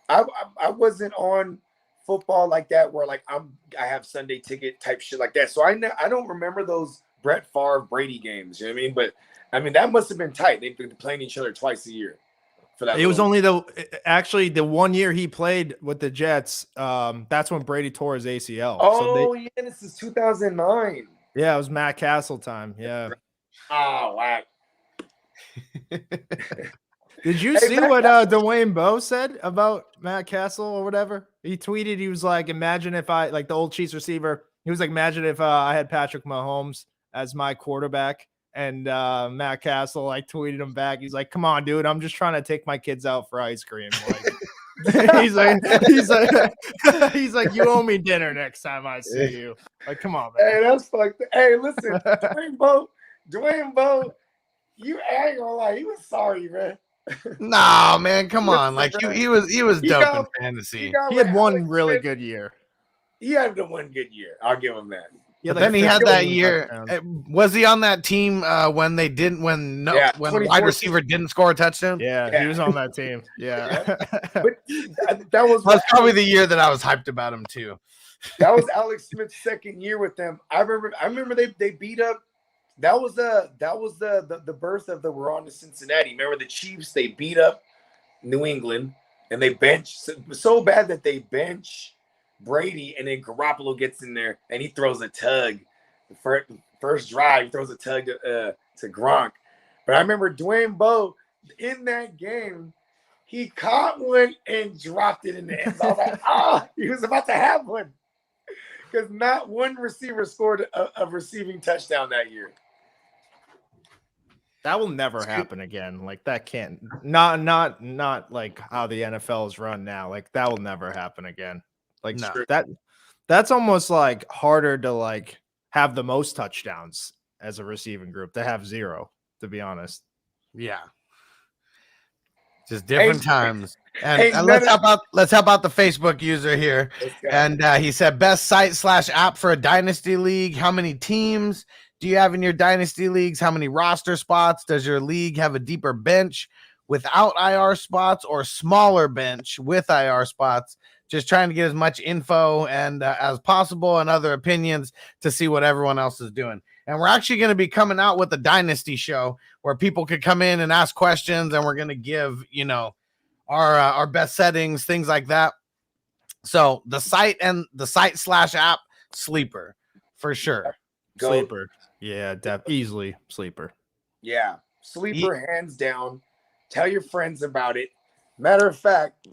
I wasn't on football like that where like I have Sunday ticket type shit like that. So I don't remember those Brett Favre Brady games. You know what I mean? But I mean that must have been tight. They've been playing each other twice a year. For that, it was only the 1 year he played with the Jets. That's when Brady tore his ACL. Oh yeah, this is 2009. Yeah, it was Matt Castle time. Yeah. Oh wow. Did you Hey, see Matt what Dwayne Bowe said about Matt Castle or whatever? He tweeted, he was like, imagine if I, like the old Chiefs receiver, he was like, imagine if I had Patrick Mahomes as my quarterback. And Matt Castle like tweeted him back. He's like, come on, dude, I'm just trying to take my kids out for ice cream. Like, he's like, you owe me dinner next time I see you. Like, come on, man. Hey, that's fucked. Hey, listen, Dwayne Bowe, you ain't gonna lie, he was sorry, man. No, man, come on. Like he was dope in fantasy. He had one really good year. He had the one good year. I'll give him that. But then he had that year. Was he on that team when they didn't? When wide receiver didn't score a touchdown? Yeah, he was on that team. Yeah, but that was probably the year that I was hyped about him too. That was Alex Smith's second year with them. I remember they beat up. That was the birth of the we're on to Cincinnati. Remember the Chiefs? They beat up New England and they bench so bad that they bench Brady, and then Garoppolo gets in there and he throws a tug. The first drive, he throws a tug to Gronk. But I remember Dwayne Bowe in that game, he caught one and dropped it in the end. So I was like, he was about to have one. Because not one receiver scored a receiving touchdown that year. That will never happen again. Like that can't not like how the NFL is run now. Like that will never happen again. Like no. That's almost like harder to like have the most touchdowns as a receiving group to have 0, to be honest. Yeah. Just different times. And let's help out the Facebook user here. And he said best site/app for a dynasty league. How many teams do you have in your dynasty leagues? How many roster spots? Does your league have a deeper bench without IR spots or smaller bench with IR spots? Just trying to get as much info and as possible and other opinions to see what everyone else is doing. And we're actually going to be coming out with a dynasty show where people could come in and ask questions, and we're going to give, our best settings, things like that. So the site/app Sleeper for sure. Sleeper. Yeah, easily Sleeper. Yeah. Sleeper hands down. Tell your friends about it. Matter of fact,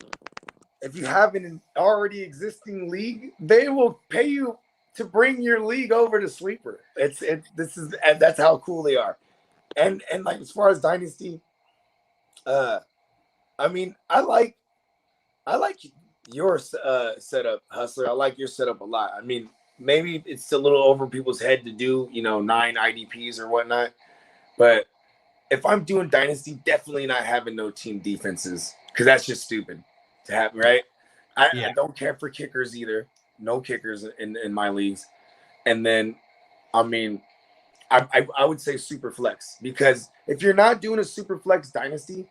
if you have an already existing league, they will pay you to bring your league over to Sleeper. That's how cool they are. And like as far as Dynasty, I mean, I like your setup, Hustler. I like your setup a lot. I mean, maybe it's a little over people's head to do, 9 IDPs or whatnot. But if I'm doing Dynasty, definitely not having no team defenses, because that's just stupid to happen, right? I don't care for kickers either. No kickers in my leagues. And then, I mean, I would say super flex, because if you're not doing a super flex Dynasty,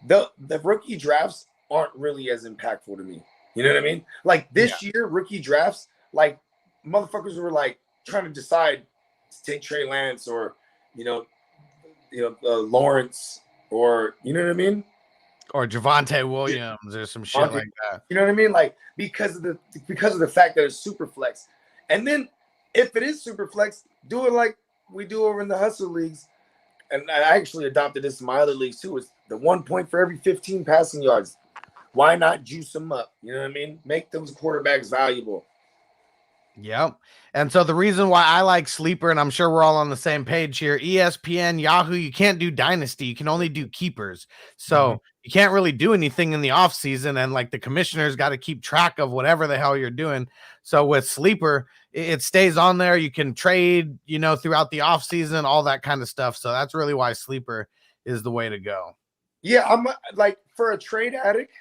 the rookie drafts aren't really as impactful to me. You know what I mean? Like this year, rookie drafts, like motherfuckers were like trying to decide to take Trey Lance or, Lawrence, or, you know what I mean? Or Javonte Williams or some shit like that. You know what I mean? Like because of the fact that it's super flex. And then if it is super flex, do it like we do over in the hustle leagues. And I actually adopted this in my other leagues too. Is the 1 point for every 15 passing yards. Why not juice them up? You know what I mean? Make those quarterbacks valuable. Yep. And so the reason why I like Sleeper, and I'm sure we're all on the same page here, ESPN, Yahoo, you can't do Dynasty. You can only do keepers. So you can't really do anything in the off season. And like the commissioners got to keep track of whatever the hell you're doing. So with Sleeper, it stays on there. You can trade, throughout the off season, all that kind of stuff. So that's really why Sleeper is the way to go. Yeah. I'm like, for a trade addict,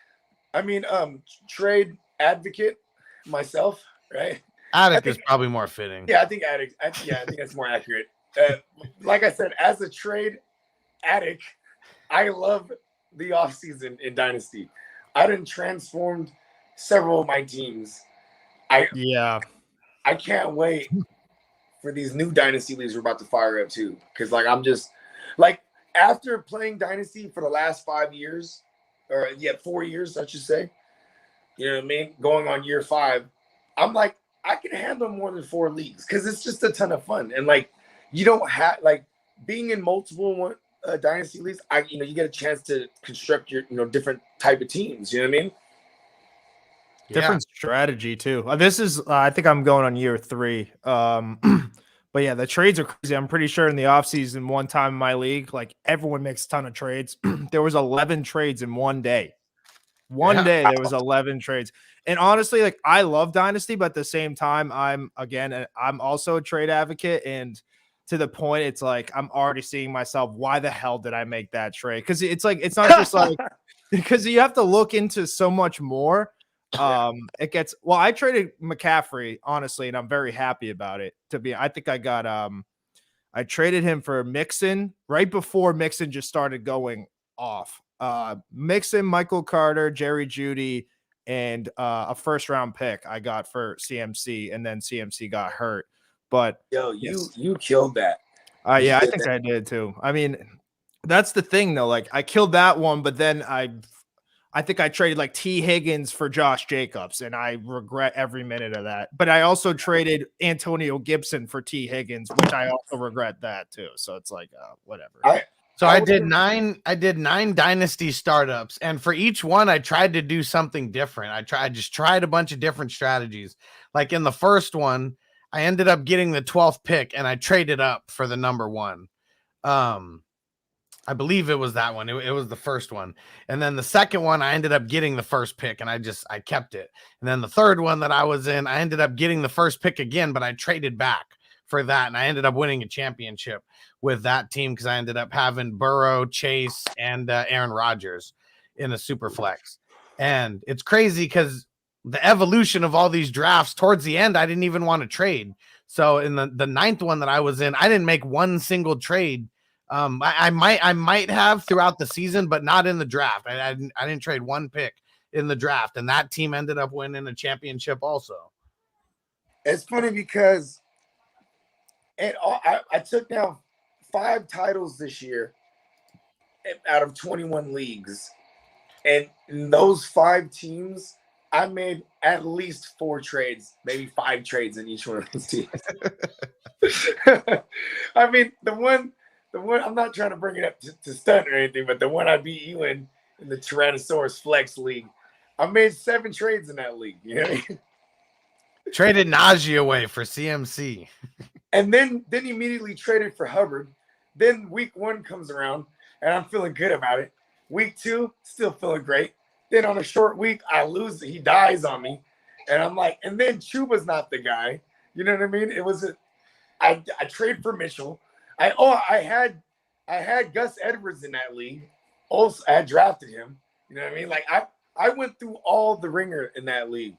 trade advocate myself, right? Addict is probably more fitting. Yeah, I think addict. I think that's more accurate. Like I said, as a trade addict, I love the offseason in Dynasty. I done transformed several of my teams. I can't wait for these new Dynasty leagues we're about to fire up too. Because I'm just like, after playing Dynasty for the last 5 years, or 4 years, I should say. You know what I mean? Going on year 5, I'm like, I can handle more than 4 leagues because it's just a ton of fun. And like, you don't have like being in multiple dynasty leagues, you get a chance to construct your different type of teams. You know what I mean? Different strategy too. This is I think I'm going on year 3. But yeah, the trades are crazy. I'm pretty sure in the offseason, one time in my league, like everyone makes a ton of trades. There was 11 trades in one day. One day there was 11 trades. And honestly, like I love Dynasty, but at the same time, I'm also a trade advocate. And to the point, it's like I'm already seeing myself, why the hell did I make that trade? Because it's like it's not just like because you have to look into so much more. I traded McCaffrey, honestly, and I'm very happy about it. I think I traded him for Mixon right before Mixon just started going off. Mixon, Michael Carter, Jerry Jeudy, and a first round pick I got for CMC, and then CMC got hurt. But you killed that. I think I did too. I mean, that's the thing though. Like I killed that one, but then I think I traded like T. Higgins for Josh Jacobs, and I regret every minute of that. But I also traded Antonio Gibson for T. Higgins, which I also regret that too. So it's like whatever. I did 9 dynasty startups, and for each one I tried to do something different. I just tried a bunch of different strategies. Like in the first one, I ended up getting the 12th pick and I traded up for the number 1. I believe it was that one. It was the first one. And then the second one, I ended up getting the first pick and I kept it. And then the third one that I was in, I ended up getting the first pick again, but I traded back for that. And I ended up winning a championship with that team because I ended up having Burrow, Chase, and Aaron Rodgers in a super flex. And it's crazy because the evolution of all these drafts towards the end, I didn't even want to trade. So in the 9th one that I was in, I didn't make one single trade. I might have throughout the season, but not in the draft. I didn't trade one pick in the draft, and that team ended up winning a championship also. It's funny because I took down 5 titles this year out of 21 leagues, and in those 5 teams, I made at least 4 trades, maybe 5 trades in each one of those teams. I mean, the one I'm not trying to bring it up to stunt or anything, but the one I beat you in the Tyrannosaurus Flex League, I made 7 trades in that league. You know what I mean? Traded Najee away for CMC. And then immediately traded for Hubbard. Then week 1 comes around, and I'm feeling good about it. Week 2, still feeling great. Then on a short week, I lose. He dies on me. And I'm like, and then Chuba's not the guy. You know what I mean? It was I trade for Mitchell. I had Gus Edwards in that league. Also, I had drafted him. You know what I mean? Like I went through all the ringer in that league,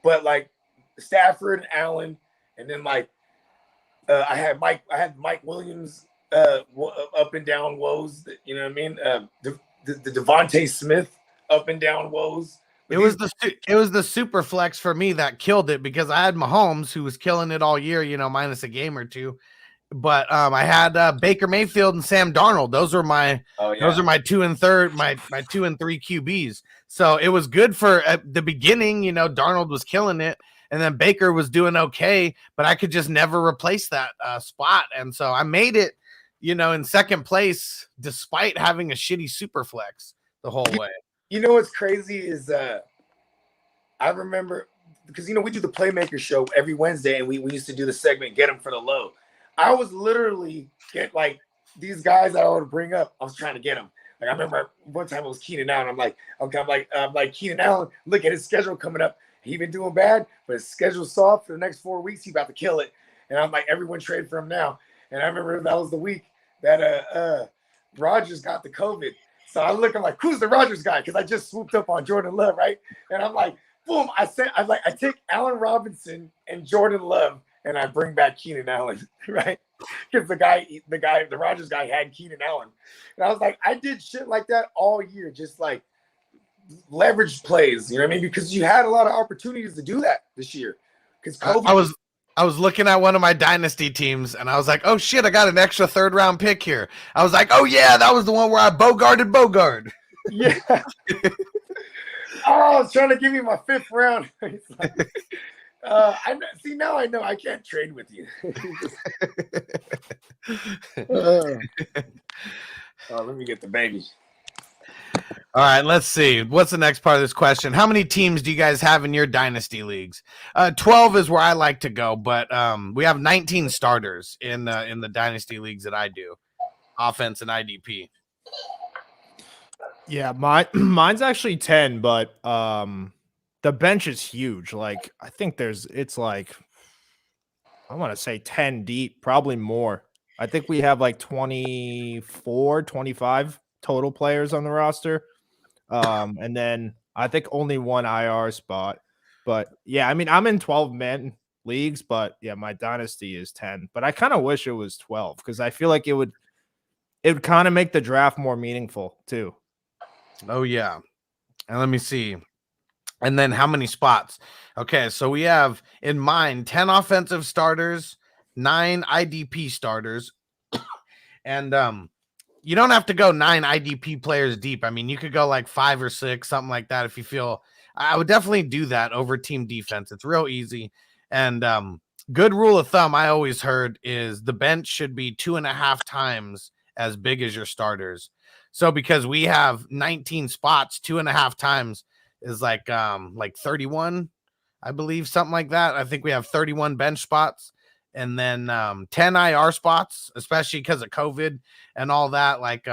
but like Stafford, Allen, and then like I had Mike Williams up and down woes. You know what I mean? The Devontae Smith up and down woes. It was the super flex for me that killed it because I had Mahomes who was killing it all year, minus a game or two. But I had Baker Mayfield and Sam Darnold. Those are my 2 and 3, my 2 and 3 QBs. So it was good for at the beginning. Darnold was killing it, and then Baker was doing okay, but I could just never replace that spot. And so I made it, in second place despite having a shitty super flex the whole way. What's crazy is I remember because we do the Playmaker show every Wednesday, and we used to do the segment "Get Them for the Low." I was literally these guys that I would bring up. I was trying to get them. Like I remember one time it was Keenan Allen. I'm like Keenan Allen. Look at his schedule coming up. He been doing bad, but his schedule's soft for the next 4 weeks. He about to kill it. And I'm like, everyone trade for him now. And I remember that was the week that Rodgers got the COVID. So I look, I'm like, who's the Rodgers guy? Because I just swooped up on Jordan Love, right? And I'm like, boom! I take Allen Robinson and Jordan Love. And I bring back Keenan Allen, right? Because the Rodgers guy had Keenan Allen. And I was like, I did shit like that all year, just like leverage plays, you know what I mean? Because you had a lot of opportunities to do that this year. Because I was looking at one of my dynasty teams and I was like, oh shit, I got an extra 3rd round pick here. I was like, oh yeah, that was the one where I Bogarted Bogard. Yeah. I was trying to give you my 5th round. Now I know I can't trade with you. Oh, let me get the baby. All right, let's see. What's the next part of this question? How many teams do you guys have in your dynasty leagues? 12 is where I like to go, but we have 19 starters in the dynasty leagues that I do, offense and IDP. Yeah, mine's actually 10, but the bench is huge. Like I think it's like I want to say 10 deep, probably more. I think we have like 24, 25 total players on the roster. And then I think only one IR spot. But yeah, I mean, I'm in 12-man leagues, but yeah, my dynasty is 10. But I kind of wish it was 12 because I feel like it would kind of make the draft more meaningful too. Oh yeah. And let me see. And then how many spots? Okay, so we have in mine 10 offensive starters, 9 IDP starters. And you don't have to go 9 IDP players deep. I mean, you could go like 5 or 6, something like that if you feel. I would definitely do that over team defense. It's real easy. And good rule of thumb I always heard is the bench should be 2.5 times as big as your starters. So because we have 19 spots, 2.5 times is like 31, I believe, something like that. I think we have 31 bench spots and then 10 IR spots, especially because of COVID and all that. Like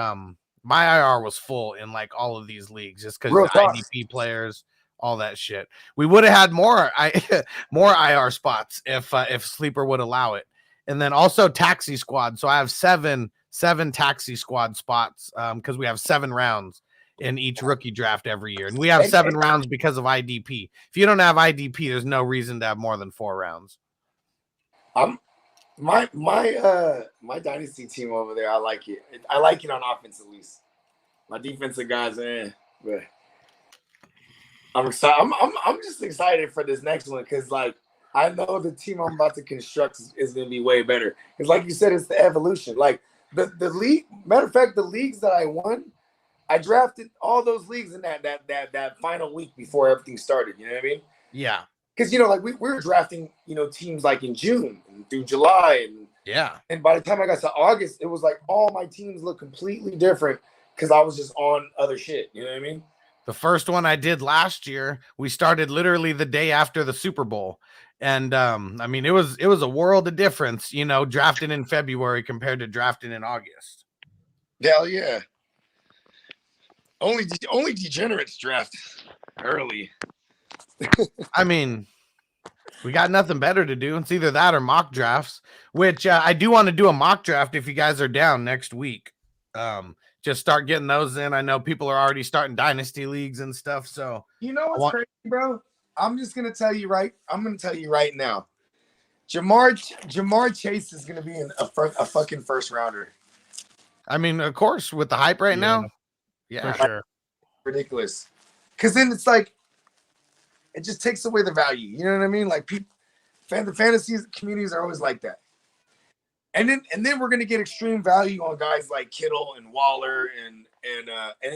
my IR was full in like all of these leagues just because IDP players, all that shit. We would have had more IR spots if Sleeper would allow it. And then also taxi squad. So I have seven taxi squad spots because we have 7 rounds in each rookie draft every year. And we have 7 rounds because of IDP. If you don't have IDP, there's no reason to have more than 4 rounds. My dynasty team over there, I like it. I like it on offense at least. My defensive guys, but I'm excited. I'm just excited for this next one because like I know the team I'm about to construct is going to be way better. Because like you said, it's the evolution. Like the league. Matter of fact, the leagues that I won, I drafted all those leagues in that final week before everything started. You know what I mean? Yeah. Because like we were drafting teams like in June and through July and by the time I got to August, it was like all my teams look completely different because I was just on other shit. You know what I mean? The first one I did last year, we started literally the day after the Super Bowl. And I mean, it was a world of difference, drafting in February compared to drafting in August. Hell yeah. Only degenerates draft early. I mean, we got nothing better to do. It's either that or mock drafts, which I do want to do a mock draft if you guys are down next week. Just start getting those in. I know people are already starting dynasty leagues and stuff. So what's crazy, bro? I'm going to tell you right now. Jamar Chase is going to be a fucking first rounder. I mean, of course, with the hype right now. Yeah, for sure. Ridiculous. Because then it's like, it just takes away the value. You know what I mean? Like the fantasy communities are always like that. And then we're going to get extreme value on guys like Kittle and Waller and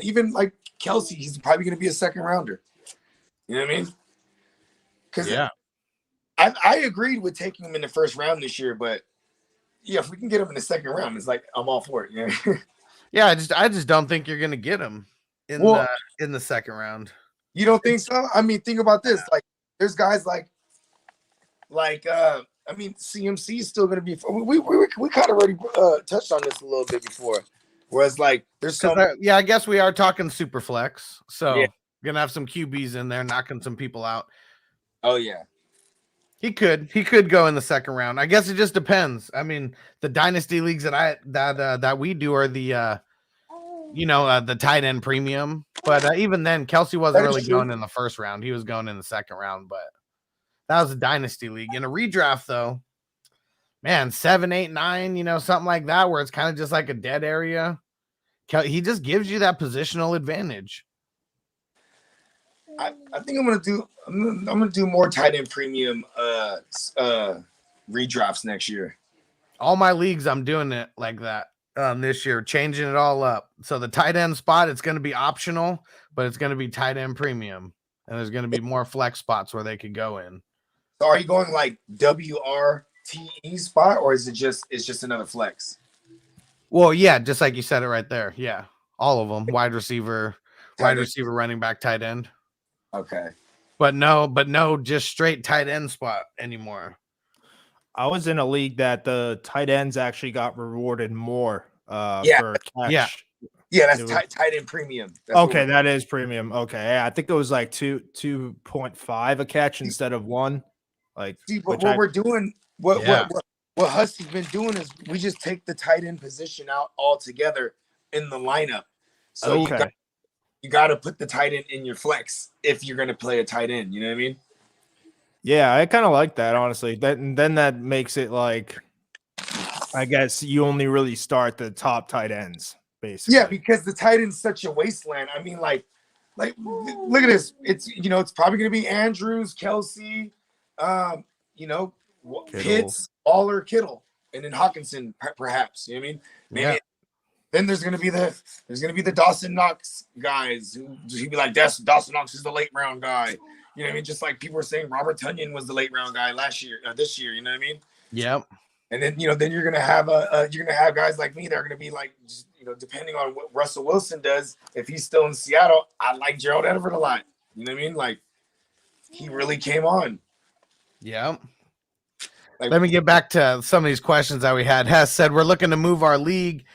even like Kelsey. He's probably going to be a second rounder. You know what I mean? Because I agreed with taking him in the first round this year, but yeah, if we can get him in the second round, it's like I'm all for it. Yeah. Yeah, I just don't think you're gonna get him in the second round. You don't think so? I mean, think about this. Like, there's guys like I mean, CMC is still gonna be. We kind of already touched on this a little bit before. Whereas, like, there's some. I guess we are talking super flex, so we're gonna have some QBs in there knocking some people out. Oh yeah. He could go in the second round. I guess it just depends. I mean, the dynasty leagues that we do are the the tight end premium. But even then, Kelsey wasn't really going in the first round. He was going in the second round. But that was a dynasty league. In a redraft, though, man, 7, 8, 9, something like that, where it's kind of just like a dead area. He just gives you that positional advantage. I think I'm gonna do more tight end premium redrafts next year. All my leagues, I'm doing it like that this year, changing it all up. So the tight end spot, it's going to be optional, but it's going to be tight end premium, and there's going to be more flex spots where they could go in. So are you going like WRTE spot, or is it's just another flex? Well, yeah, just like you said it right there. Yeah, all of them: wide receiver, running back, tight end. Okay. But no, just straight tight end spot anymore. I was in a league that the tight ends actually got rewarded more Yeah. for catch. Yeah, that's tight end premium. That's okay, that is premium. Okay, yeah, I think it was like 2.5 a catch instead of 1. Like, see, what we're doing, what Husty's been doing is we just take the tight end position out altogether in the lineup. So you got to put the tight end in your flex if you're going to play a tight end. You know what I mean? Yeah, I kind of like that, honestly. Then that makes it like, I guess you only really start the top tight ends, basically. Yeah, because the tight end's such a wasteland. I mean, like look at this. It's it's probably going to be Andrews, Kelsey, Pitts, Waller, Kittle, and then Hawkinson, perhaps. You know what I mean? Maybe. Yeah. Then there's gonna be the Dawson Knox guys he'd be like, Dawson Knox is the late round guy. You know what I mean? Just like people were saying Robert Tonyan was the late round guy this year. You know what I mean? Yep. And then then you're gonna have guys like me that are gonna be like, depending on what Russell Wilson does, if he's still in Seattle, I like Gerald Everett a lot. You know what I mean? Like, he really came on. Yeah. Let me get back to some of these questions that we had. Hess said, we're looking to move our league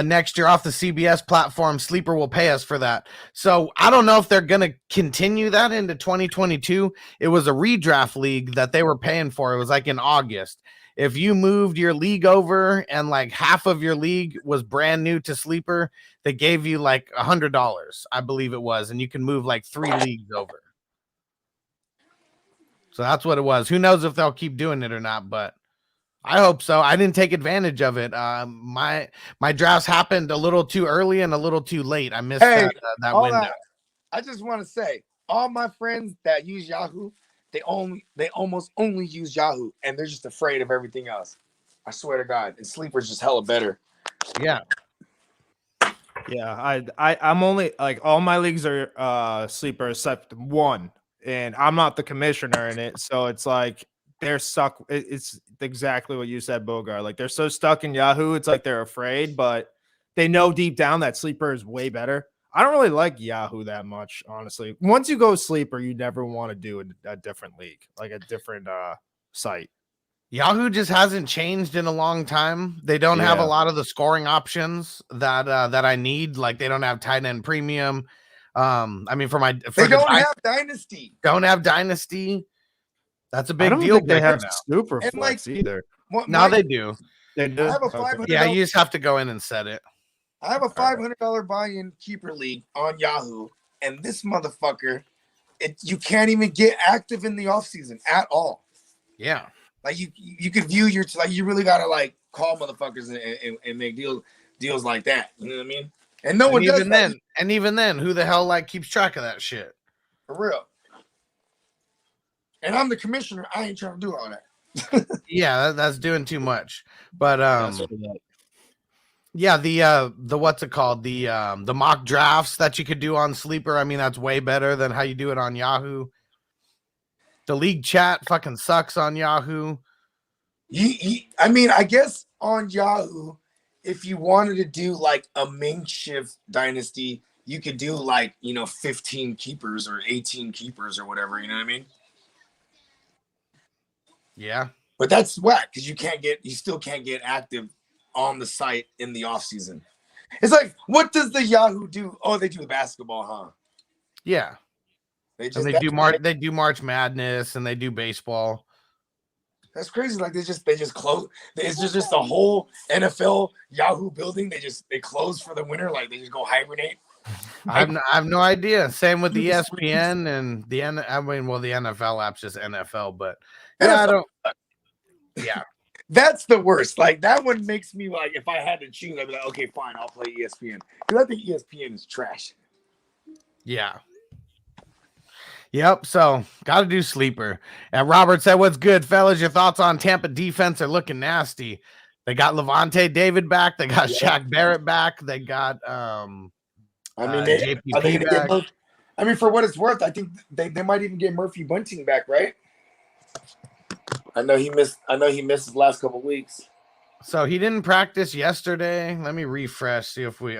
next year off the CBS platform. Sleeper will pay us for that. So I don't know if they're going to continue that into 2022. It was a redraft league that they were paying for. It was like in August. If you moved your league over and like half of your league was brand new to Sleeper, they gave you like $100, I believe it was. And you can move like 3 leagues over. So that's what it was. Who knows if they'll keep doing it or not, but I hope so. I didn't take advantage of it. My drafts happened a little too early and a little too late. I missed that window. I just want to say, all my friends that use Yahoo, they almost only use Yahoo, and they're just afraid of everything else. I swear to God. And Sleeper's just hella better. Yeah. Yeah, I'm only like all my leagues are Sleeper except one. And I'm not the commissioner in it, so it's like they're stuck. It's exactly what you said, Bogard. Like, they're so stuck in Yahoo, it's like they're afraid, but they know deep down that Sleeper is way better. I don't really like Yahoo that much, honestly. Once you go Sleeper, you never want to do a different league, like a different site. Yahoo just hasn't changed in a long time. They don't have a lot of the scoring options that I need. Like, they don't have tight end premium. I mean, they don't have Dynasty. Don't have Dynasty. That's a big deal. They have super flex either. Now they do. They do. I have a $500. Yeah, you just have to go in and set it. I have a $500 buy-in keeper league on Yahoo, and this motherfucker, you can't even get active in the offseason at all. Yeah, like you could view you really gotta like call motherfuckers and make deals like that. You know what I mean? And no one does that. And even then, who the hell like keeps track of that shit? For real. And I'm the commissioner. I ain't trying to do all that. Yeah, that's doing too much. But yeah, the what's it called? The mock drafts that you could do on Sleeper. I mean, that's way better than how you do it on Yahoo. The league chat fucking sucks on Yahoo. I mean, I guess on Yahoo, if you wanted to do like a makeshift dynasty, you could do like, 15 keepers or 18 keepers or whatever, you know what I mean? Yeah. But that's whack because you still can't get active on the site in the off season. It's like, what does the Yahoo do? Oh, they do basketball, huh? Yeah. They do March Madness and they do baseball. That's crazy. Like they just close. It's just the whole NFL Yahoo building. They close for the winter. Like they just go hibernate. I have no idea. Same with the ESPN and the NFL app's just NFL, but yeah, that's the worst. Like that one makes me like, if I had to choose, I'd be like, okay, fine, I'll play ESPN because I think ESPN is trash. Yeah. Yep. So got to do Sleeper. And Robert said, "What's good, fellas? Your thoughts on Tampa defense are looking nasty. They got Levante David back. They got Shaq Barrett back. They got JPP back. I mean, for what it's worth, I think they might even get Murphy Bunting back, right? I know he missed his last couple of weeks. So he didn't practice yesterday. Let me refresh, see if we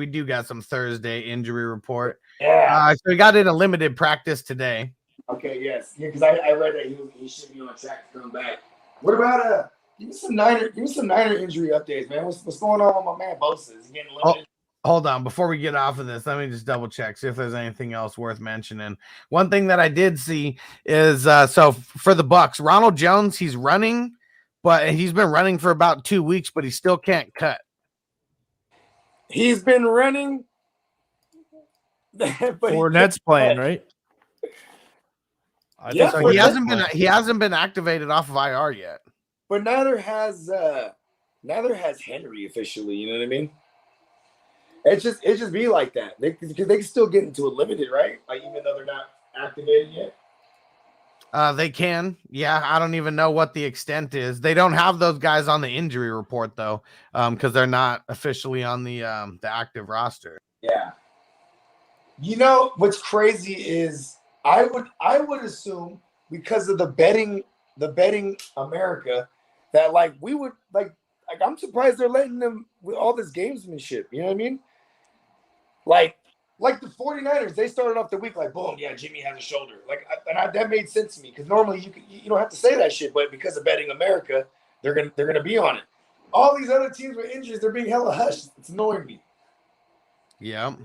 do got some Thursday injury report. Yeah. So he got in a limited practice today. Okay, yes. Yeah, because I read that he should be on track to come back. What about give me some Niner injury updates, man. What's going on with my man Bosa? Is he getting limited? Hold on, before we get off of this, let me just double check, see if there's anything else worth mentioning. One thing that I did see is so for the Bucks, Ronald Jones, he's running, but he's been running for about 2 weeks, but he still can't cut. He's been running. Fournette's playing, right? Yeah, so he hasn't been activated off of IR yet. But neither has Henry officially. You know what I mean? It just be like that. Because they can still get into a limited, right? Like even though they're not activated yet. They can. Yeah, I don't even know what the extent is. They don't have those guys on the injury report though, because they're not officially on the active roster. Yeah. You know what's crazy is I would assume because of the betting America that like we would like I'm surprised they're letting them with all this gamesmanship. You know what I mean? Like the 49ers, they started off the week like, boom, yeah, Jimmy has a shoulder. That made sense to me because normally you don't have to say that shit, but because of betting America, they're gonna be on it. All these other teams with injuries, they're being hella hushed. It's annoying me. Yeah.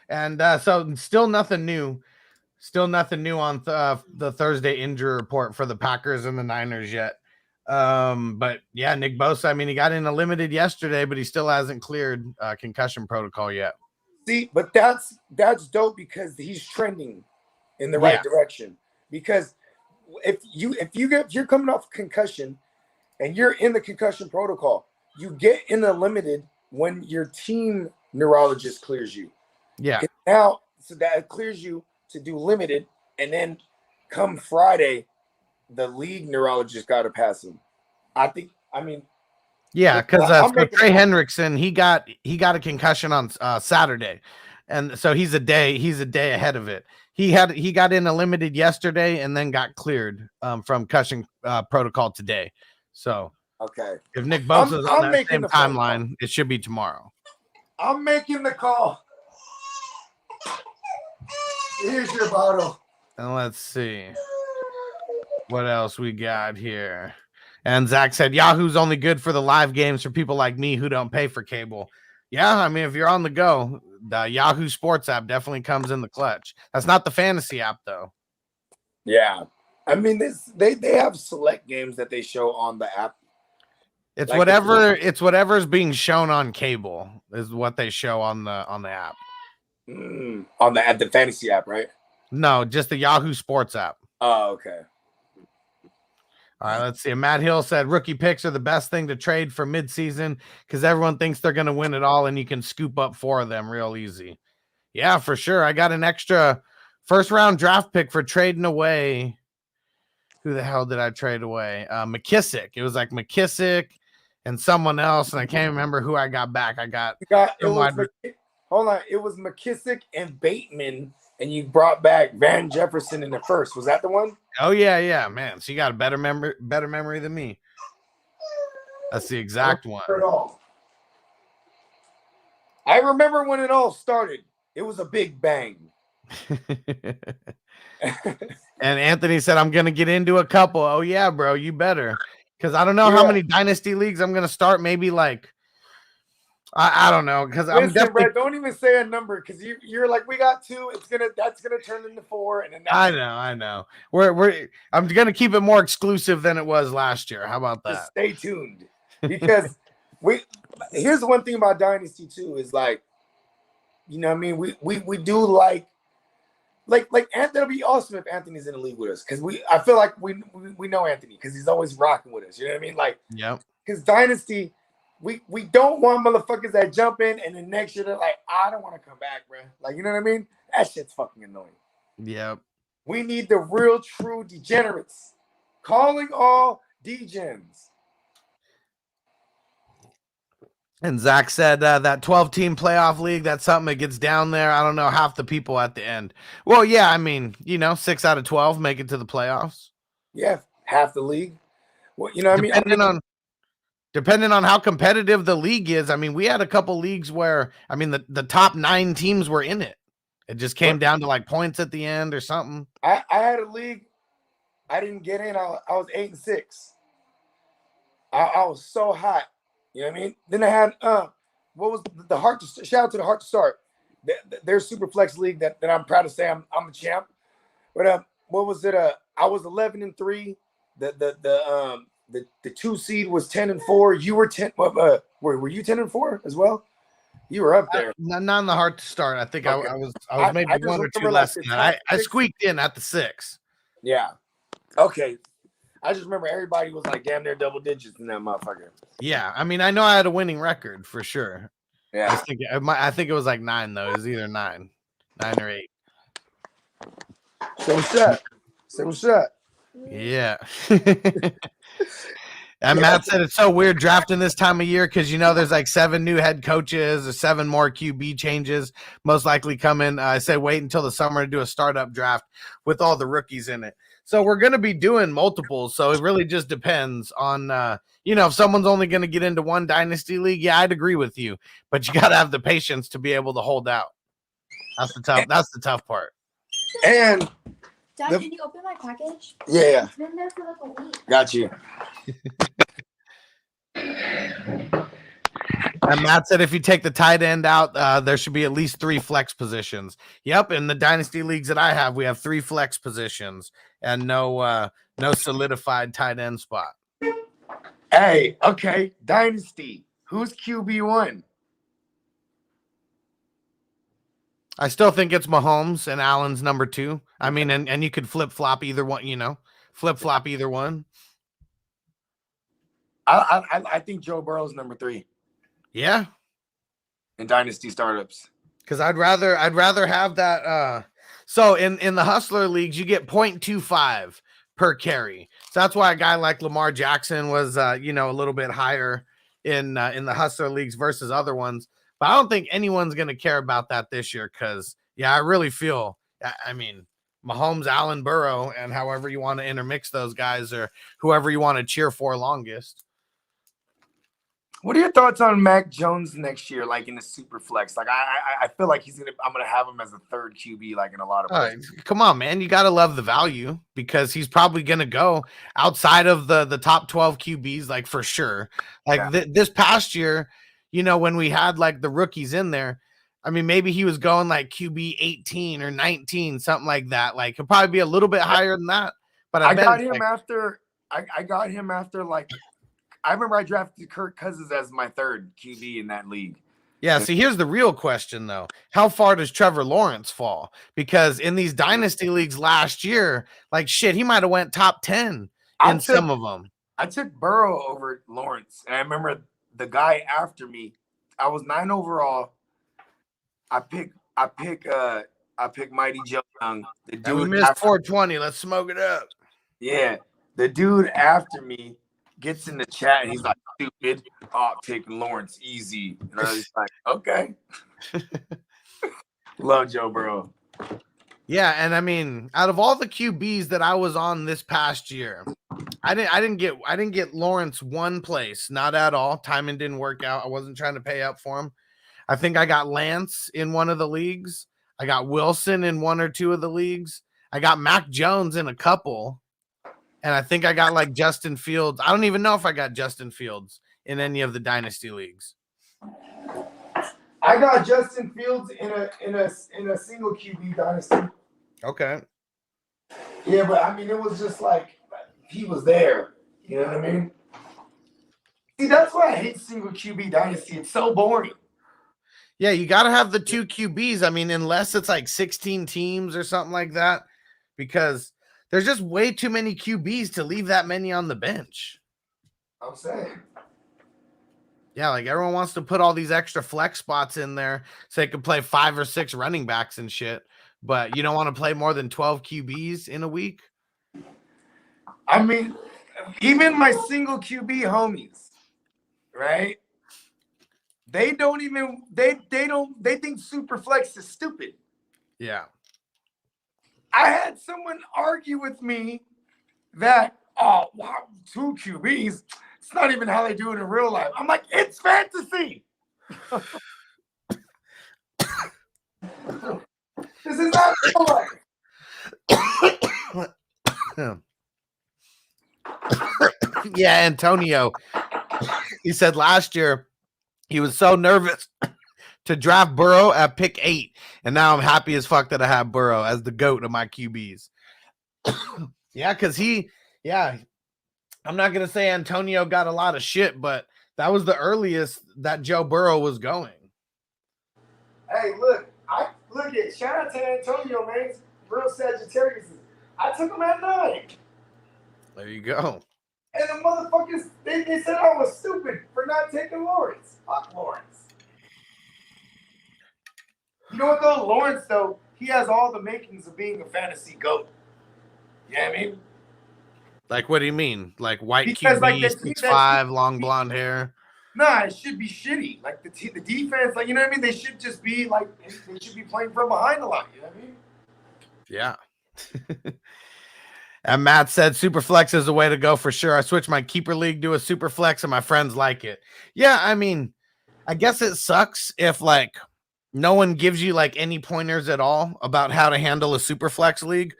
And so still nothing new. Still nothing new on the Thursday injury report for the Packers and the Niners yet. But yeah, Nick Bosa, I mean, he got in a limited yesterday, but he still hasn't cleared concussion protocol yet. See, but that's dope because he's trending in the right direction. Because if you're coming off concussion and you're in the concussion protocol, you get in the limited when your team neurologist clears you. Yeah. Now, so that clears you to do limited, and then come Friday, the league neurologist got to pass him. Yeah, because Trey Hendrickson, he got a concussion on Saturday, and so he's a day ahead of it. He got in a limited yesterday and then got cleared from concussion protocol today. So okay, if Nick Bosa's on that same timeline, it should be tomorrow. I'm making the call. Here's your bottle. And let's see what else we got here. And Zach said Yahoo's only good for the live games for people like me who don't pay for cable. Yeah, I mean, if you're on the go, the Yahoo Sports app definitely comes in the clutch. That's not the fantasy app, though. Yeah. I mean, they have select games that they show on the app. It's like whatever's being shown on cable is what they show on the app. On the fantasy app, right? No, just the Yahoo Sports app. Oh, okay. All right, let's see. Matt Hill said rookie picks are the best thing to trade for midseason because everyone thinks they're going to win it all and you can scoop up 4 of them real easy. Yeah, for sure. I got an extra first-round draft pick for trading away. Who the hell did I trade away? McKissick. It was like McKissick and someone else, and I can't remember who I got back. Hold on. It was McKissick and Bateman, and you brought back Van Jefferson in the first. Was that the one? Oh, yeah, man. So you got a better memory than me. That's the exact one. I remember when it all started. It was a big bang. And Anthony said, I'm going to get into a couple. Oh, yeah, bro, you better. Because I don't know how many dynasty leagues I'm going to start. Maybe like, I don't know. Because I'm definitely. Brett, don't even say a number because you're like, we got 2. That's gonna turn into 4. And then I know. I'm going to keep it more exclusive than it was last year. How about that? Just stay tuned because here's the one thing about Dynasty too is like, you know what I mean? We do like Anthony. It'll be awesome if Anthony's in the league with us because I feel like we know Anthony because he's always rocking with us. You know what I mean? Like, yeah. Because Dynasty, we don't want motherfuckers that jump in and then next year they're like, I don't want to come back, bro. Like, you know what I mean? That shit's fucking annoying. Yep. We need the real true degenerates. Calling all degens. And Zach said that 12-team playoff league, that's something that gets down there. I don't know, half the people at the end. Well, yeah, I mean, 6 out of 12 make it to the playoffs. Yeah, half the league. Well, you know what I mean? depending on how competitive the league is. I mean, we had a couple leagues where, I mean, the top 9 teams were in it. It just came down to like points at the end or something. I had a league. I didn't get in. I was 8-6. I was so hot. You know what I mean? Then I had what was the Heart to shout out to the Heart to Start. Their super flex league that I'm proud to say I'm a champ. But what was it? I was 11-3. The 2 seed was 10-4. You were 10. Were you 10-4 as well? You were up there. Not in the Heart to Start. I think Okay. I was maybe I just 1 or 2 remember, less like, than that. I squeaked in at the 6. Yeah. Okay. I just remember everybody was like damn near double digits in that motherfucker. Yeah, I mean, I know I had a winning record for sure. Yeah. I think it was like 9 though. It was either 9 or 8. So what's up? Yeah. And Matt said it's so weird drafting this time of year because there's like 7 new head coaches or 7 more QB changes most likely coming. I say wait until the summer to do a startup draft with all the rookies in it. So we're going to be doing multiples. So it really just depends on, if someone's only going to get into one dynasty league. Yeah, I'd agree with you, but you got to have the patience to be able to hold out. That's the tough part. And Dad, can you open my package? yeah, It's been there for like a week. got you. And Matt said if you take the tight end out, there should be at least 3 flex positions. Yep, in the dynasty leagues that I have, we have 3 flex positions and no solidified tight end spot. Hey, okay, dynasty. Who's QB1? I still think it's Mahomes and Allen's number 2. I mean, and you could flip-flop either one, flip-flop either one. I think Joe Burrow's number 3 Yeah. in dynasty startups. Because I'd rather have that. So in the hustler leagues, you get 0.25 per carry. So that's why a guy like Lamar Jackson was a little bit higher in the hustler leagues versus other ones. But I don't think anyone's going to care about that this year because, I really feel, I mean, Mahomes, Allen, Burrow, and however you want to intermix those guys or whoever you want to cheer for longest. What are your thoughts on Mac Jones next year, like in the super flex? Like I feel like I'm gonna have him as a 3rd QB, like in a lot of ways. Come on, man. You gotta love the value because he's probably gonna go outside of the top 12 QBs, like for sure. Like this past year, when we had like the rookies in there, I mean, maybe he was going like QB 18 or 19, something like that. Like he'll probably be a little bit higher than that. But I got him after like. I remember I drafted Kirk Cousins as my 3rd QB in that league. Yeah, see, here's the real question, though. How far does Trevor Lawrence fall? Because in these dynasty leagues last year, like, shit, he might have went top 10 in some of them. I took Burrow over Lawrence. And I remember the guy after me, I was 9 overall. I pick Mighty Joe Young. The dude we missed 420. Let's smoke it up. Yeah, the dude after me gets in the chat and he's like, stupid. Oh, taking Lawrence easy. And I was like, okay. Love Joe Burrow. Yeah, and I mean, out of all the QBs that I was on this past year, I didn't get Lawrence one place, not at all. Timing didn't work out. I wasn't trying to pay up for him. I think I got Lance in one of the leagues. I got Wilson in 1 or 2 of the leagues. I got Mac Jones in a couple. And I think I got like Justin Fields. I don't even know if I got Justin Fields in any of the dynasty leagues. I got Justin Fields in a single QB dynasty. Okay. Yeah, but I mean, it was just like he was there. You know what I mean? See, that's why I hate single QB dynasty. It's so boring. Yeah, you got to have the 2 QBs. I mean, unless it's like 16 teams or something like that, because there's just way too many QBs to leave that many on the bench. I'm saying. Yeah, like everyone wants to put all these extra flex spots in there so they can play 5 or 6 running backs and shit. But you don't want to play more than 12 QBs in a week? I mean, even my single QB homies, right? They think super flex is stupid. Yeah. I had someone argue with me that, oh, wow, 2 QBs, It's not even how they do it in real life. I'm like, it's fantasy. This is not real life. Yeah, Antonio. He said last year he was so nervous to draft Burrow at pick 8, and now I'm happy as fuck that I have Burrow as the GOAT of my QBs. Yeah, because I'm not going to say Antonio got a lot of shit, but that was the earliest that Joe Burrow was going. Hey, look at shout out to Antonio, man. He's real Sagittarius. I took him at 9. There you go. And the motherfuckers, they said I was stupid for not taking Lawrence. Fuck Lawrence. You know what though? Lawrence, though, he has all the makings of being a fantasy GOAT. You know what I mean? Like, what do you mean? Like white Because, QB, like, 6'5", long blonde hair? Nah, it should be shitty. Like the defense, like, you know what I mean? They should just be like, they should be playing from behind a lot. You know what I mean? Yeah. And Matt said Superflex is the way to go for sure. I switched my keeper league to a Superflex and my friends like it. Yeah, I mean, I guess it sucks if like no one gives you like any pointers at all about how to handle a Superflex league.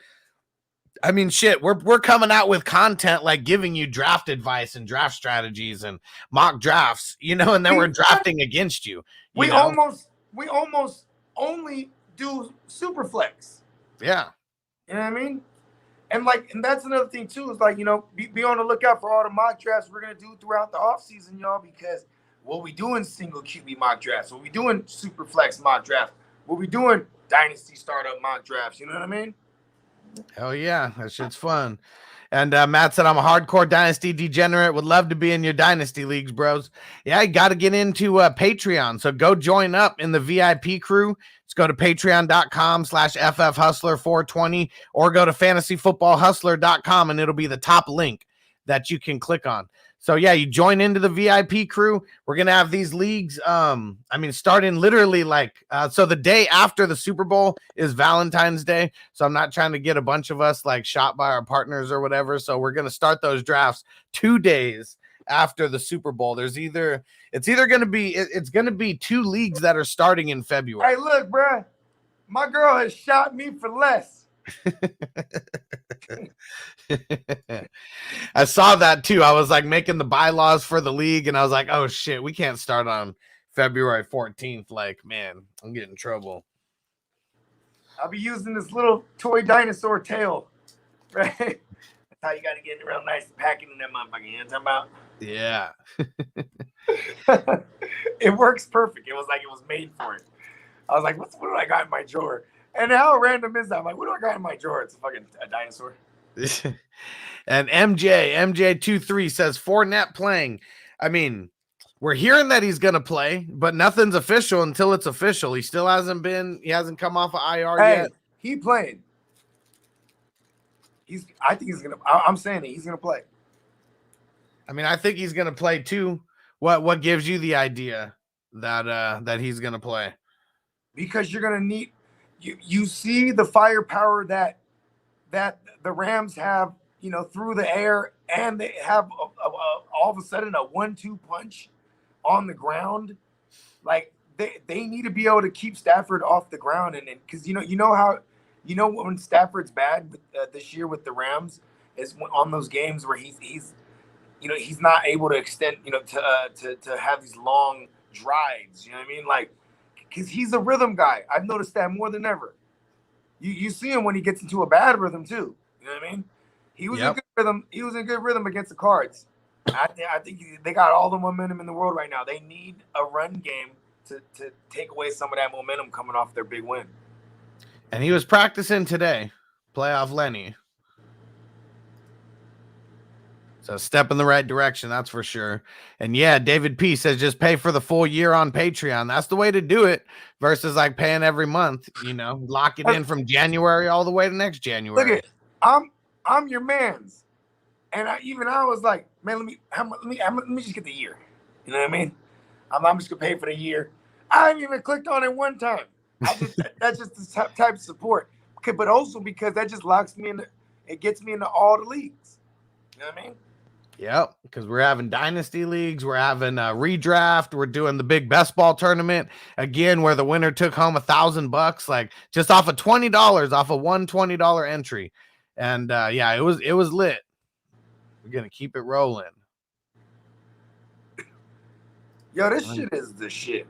I mean, shit, we're coming out with content like giving you draft advice and draft strategies and mock drafts, you know, and then we're drafting against you. We almost only do Superflex. Yeah. You know what I mean? And that's another thing too, is like, you know, be on the lookout for all the mock drafts we're gonna do throughout the offseason, y'all, because we'll be doing single QB mock drafts, we'll be doing Superflex mock drafts, we'll be doing Dynasty startup mock drafts, you know what I mean? Hell yeah, that shit's fun. And Matt said, I'm a hardcore Dynasty degenerate. Would love to be in your Dynasty leagues, bros. Yeah, you got to get into Patreon. So go join up in the VIP crew. Just go to patreon.com/FFHustler420 or go to fantasyfootballhustler.com and it'll be the top link that you can click on. So yeah, you join into the VIP crew. We're going to have these leagues. Starting literally so the day after the Super Bowl is Valentine's Day. So I'm not trying to get a bunch of us like shot by our partners or whatever. So we're going to start those drafts 2 days after the Super Bowl. It's going to be 2 leagues that are starting in February. Hey, look, bro, my girl has shot me for less. I saw that too. I was like making the bylaws for the league and I was like, oh shit, we can't start on February 14th. Like, man, I'm getting in trouble. I'll be using this little toy dinosaur tail, right? That's how you got to get it real nice and pack it in that motherfucker. You know what I'm talking about? Yeah. It works perfect. It was like it was made for it. I was like, what do I got in my drawer? And how random is that? I'm like, what do I got in my drawer? It's a dinosaur. And MJ23 says Fournette playing. I mean, we're hearing that he's going to play, but nothing's official until it's official. He still hasn't come off of IR yet. He playing. I think he's going to, I'm saying he's going to play. I mean, I think he's going to play too. What gives you the idea that he's going to play? Because you're going to need, you see the firepower that the Rams have, you know, through the air, and they have all of a sudden a 1-2 punch on the ground. Like they need to be able to keep Stafford off the ground, and because you know when Stafford's bad this year with the Rams is on those games where he's not able to extend, to have these long drives. You know what I mean? Like, because he's a rhythm guy. I've noticed that more than ever. You see him when he gets into a bad rhythm too. You know what I mean? He was in good rhythm. He was in good rhythm against the Cards. I think they got all the momentum in the world right now. They need a run game to take away some of that momentum coming off their big win. And he was practicing today, playoff Lenny. So step in the right direction, that's for sure. And yeah, David P says just pay for the full year on Patreon. That's the way to do it versus like paying every month, lock it in from January all the way to next January. Look at, I'm your man's. And I was like, man, let me just get the year. You know what I mean? I'm just gonna pay for the year. I haven't even clicked on it one time. That's just the type of support. But also because that just locks me in. It gets me into all the leagues. You know what I mean? Yep, because we're having dynasty leagues, we're having a redraft, we're doing the big best ball tournament again, where the winner took home $1,000, like just off of $20, off of one $20 entry, and yeah, it was lit. We're gonna keep it rolling. Yo, this shit is the shit.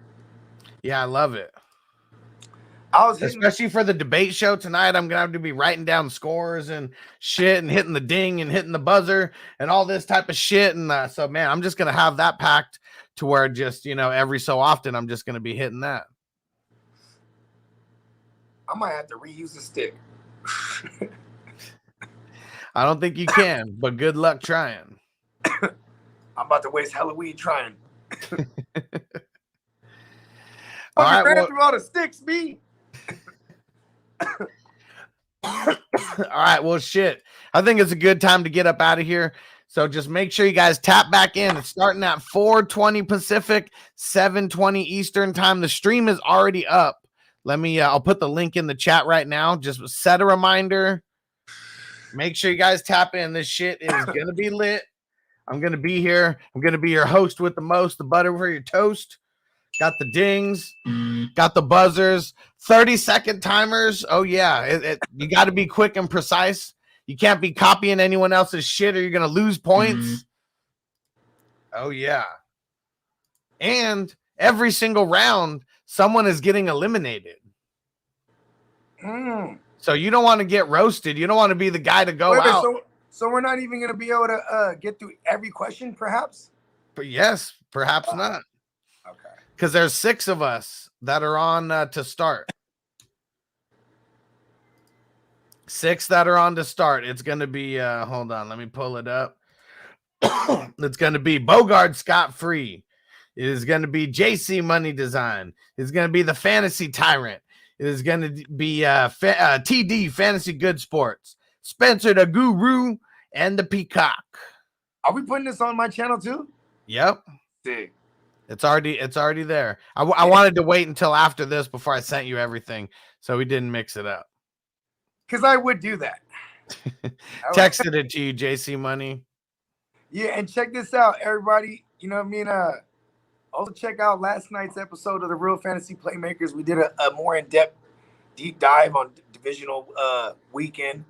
Yeah, I love it. Especially for the debate show tonight. I'm gonna have to be writing down scores and shit and hitting the ding and hitting the buzzer and all this type of shit. And so, man, I'm just gonna have that packed to where just, every so often I'm just gonna be hitting that. I might have to reuse the stick. I don't think you can, but good luck trying. I'm about to waste Halloween trying. All right, ran through all the sticks, B. All right, well, shit. I think it's a good time to get up out of here. So just make sure you guys tap back in. It's starting at 4:20 Pacific, 7:20 Eastern time. The stream is already up. I'll put the link in the chat right now. Just set a reminder. Make sure you guys tap in. This shit is going to be lit. I'm going to be here. I'm going to be your host with the most, the butter for your toast. Got the dings, got the buzzers, 30-second timers. Oh, yeah. You got to be quick and precise. You can't be copying anyone else's shit or you're going to lose points. Oh, yeah. And every single round, someone is getting eliminated. So you don't want to get roasted. You don't want to be the guy to go out. So we're not even going to be able to get through every question, perhaps? But yes, perhaps not. Okay. Because there's 6 of us that are on to start. 6 that are on to start. It's going to be, hold on, let me pull it up. It's going to be Bogard Scott Free. It is going to be JC Money Design. It's going to be the Fantasy Tyrant. It is going to be TD Fantasy Good Sports. Spencer the Guru and the Peacock. Are we putting this on my channel too? Yep. Sick. It's already there. I wanted to wait until after this before I sent you everything, so we didn't mix it up. Because I would do that. Texted it to you, JC Money. Yeah, and check this out, everybody. You know what I mean? Also check out last night's episode of the Real Fantasy Playmakers. We did a more in-depth deep dive on divisional weekend.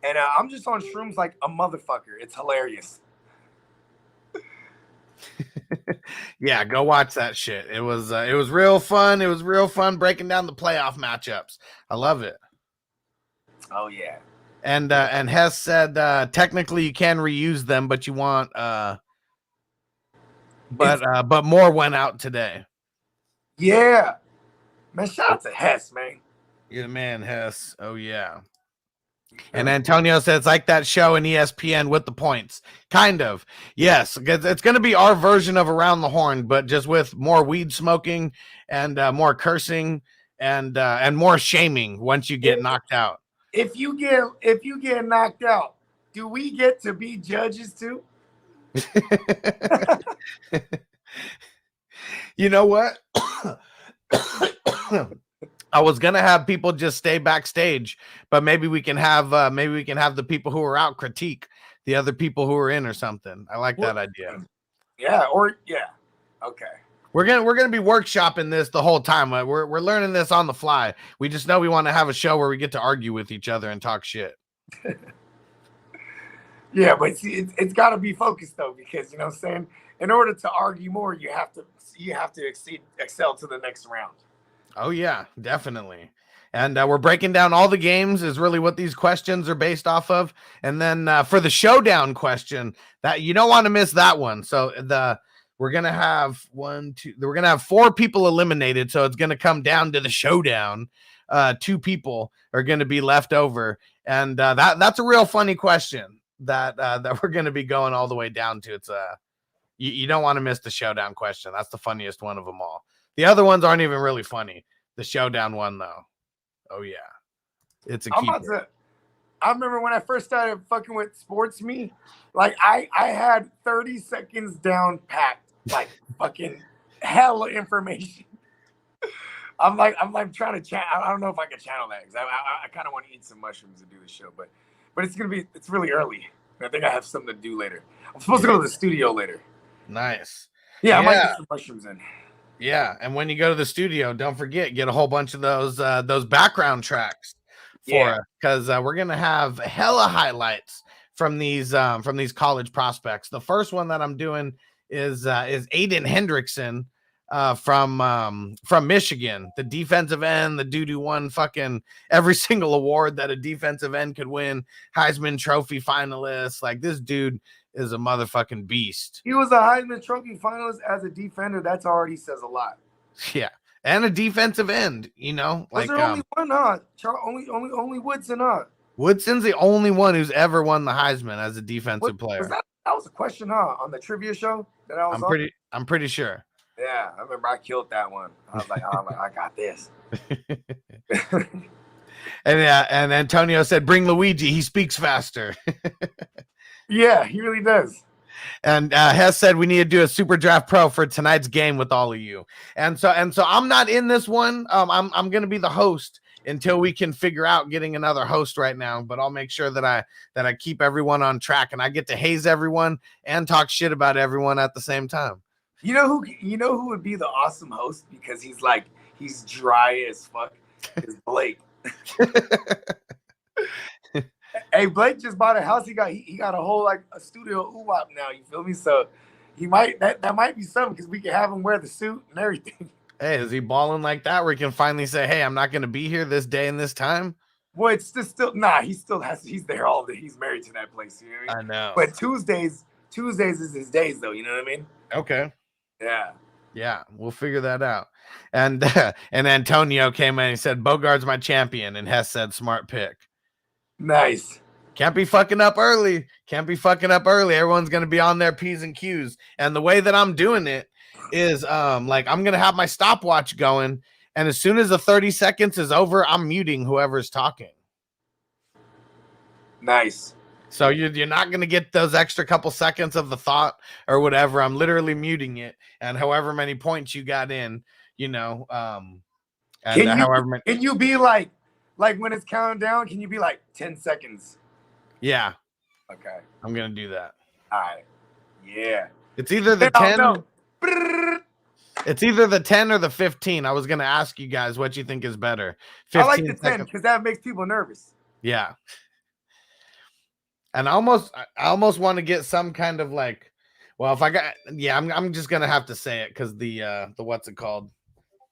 And I'm just on shrooms like a motherfucker. It's hilarious. Yeah, go watch that shit. It was real fun. It was real fun breaking down the playoff matchups. I love it. Oh yeah. And Hess said technically you can reuse them, but you want but more went out today. Yeah. Man, shout out to Hess, man. You're the man, Hess. Oh yeah. And Antonio said it's like that show in ESPN with the points. Kind of. Yes. It's going to be our version of Around the Horn, but just with more weed smoking and more cursing and more shaming once you get knocked out. If you get knocked out, do we get to be judges too? You know what? I was gonna have people just stay backstage, but maybe we can have the people who are out critique the other people who are in or something. I like that idea. Yeah, okay. We're gonna be workshopping this the whole time. We're learning this on the fly. We just know we want to have a show where we get to argue with each other and talk shit. Yeah, but see, it's got to be focused though, because you know what I'm saying. In order to argue more, you have to excel to the next round. Oh, yeah, definitely. And we're breaking down all the games is really what these questions are based off of. And then for the showdown question, that you don't want to miss that one. So we're going to have 4 people eliminated. So it's going to come down to the showdown. 2 people are going to be left over. And that's a real funny question that we're going to be going all the way down to. It's you don't want to miss the showdown question. That's the funniest one of them all. The other ones aren't even really funny. The showdown one, though. Oh, yeah. It's a keeper. I remember when I first started fucking with Sports Me, like I had 30 seconds down packed, like fucking hella information. I'm trying to I don't know if I can channel that because I kind of want to eat some mushrooms to do the show, but it's really early. I think I have something to do later. I'm supposed to go to the studio later. Nice. Yeah, I might get some mushrooms in. Yeah, and when you go to the studio, don't forget, get a whole bunch of those background tracks for us, because we're gonna have hella highlights from these college prospects. The first one that I'm doing is Aiden Hendrickson from Michigan, the defensive end. The dude who won fucking every single award that a defensive end could win, Heisman Trophy finalist. Like, this dude is a motherfucking beast. He was a Heisman Trophy finalist as a defender. That's already says a lot. Yeah, and a defensive end. You know, Was there only one? Only Woodson. Woodson's the only one who's ever won the Heisman as a defensive player. That was a question, on the trivia show that I was on? I'm pretty sure. Yeah, I remember I killed that one. I was like, I got this. And Antonio said, "Bring Luigi. He speaks faster." Yeah, he really does. And Hess said we need to do a Super Draft Pro for tonight's game with all of you. And so I'm not in this one. I'm going to be the host until we can figure out getting another host right now. But I'll make sure that I keep everyone on track, and I get to haze everyone and talk shit about everyone at the same time. You know who would be the awesome host, because he's dry as fuck, is Blake. Hey, Blake just bought a house. He got a whole a studio UWAP now. You feel me? So he might that might be something, because we can have him wear the suit and everything. Hey, is he balling like that where he can finally say, "Hey, I'm not going to be here this day and this time"? Boy, it's still nah. He's there all day. He's married to that place. You know what I mean? I know. But Tuesdays is his days, though. You know what I mean? Okay. Yeah, we'll figure that out. And Antonio came in and said, "Bogard's my champion," and Hess said, "Smart pick." Nice. Can't be fucking up early. Everyone's gonna be on their P's and Q's. And the way that I'm doing it is I'm gonna have my stopwatch going, and as soon as the 30 seconds is over, I'm muting whoever's talking. Nice. So you're not going to get those extra couple seconds of the thought or whatever. I'm literally muting it, and however many points you got in, and can you be like when it's counting down, can you be like 10 seconds? Yeah. Okay. I'm going to do that. All right. Yeah. It's either the 10. It's either the 10 or the 15. I was going to ask you guys what you think is better. I like the 10 because that makes people nervous. Yeah. And I almost want to get some kind of I'm just gonna have to say it, because the what's it called?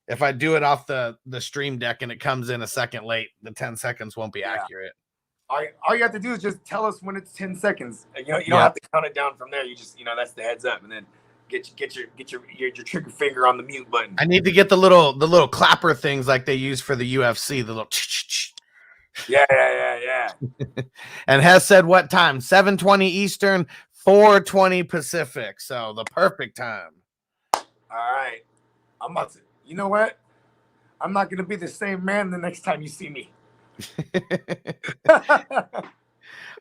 If I do it off the stream deck and it comes in a second late, the 10 seconds won't be accurate. All you have to do is just tell us when it's 10 seconds. You don't have to count it down from there. You just that's the heads up, and then get your trigger finger on the mute button. I need to get the little clapper things like they use for the UFC, the little Yeah. And Hess said what time? 7:20 Eastern, 4:20 Pacific. So the perfect time. All right. I'm about to, you know what? I'm not going to be the same man the next time you see me.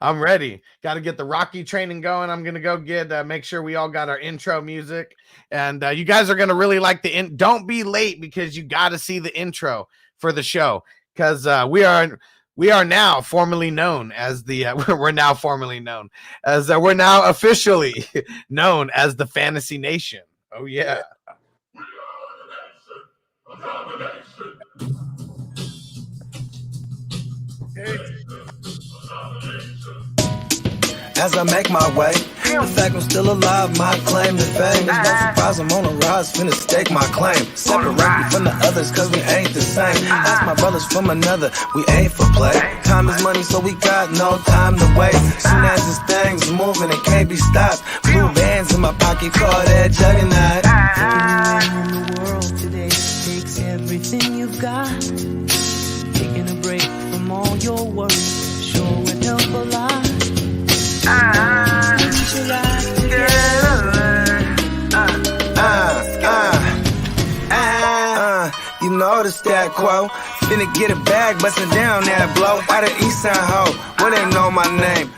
I'm ready. Got to get the Rocky training going. I'm going to go get, make sure we all got our intro music. And you guys are going to really like don't be late, because you got to see the intro for the show. Because we are now formally known as we're now officially known as the Fantasy Nation. Oh yeah. As I make my way, the fact I'm still alive, my claim to fame. It's no surprise I'm on a rise, finna stake my claim. Separate me from the others, cause we ain't the same. Ask my brothers from another, we ain't for play. Time is money, so we got no time to waste. Soon as this thing's moving, it can't be stopped. Blue bands in my pocket, call that juggernaut. Everything in the world today takes everything you've got. Taking a break from all your worries sure would help a lot. You know the stat quo. Finna get a bag, bustin' down that blow. Out of East Side Ho, where they know my name.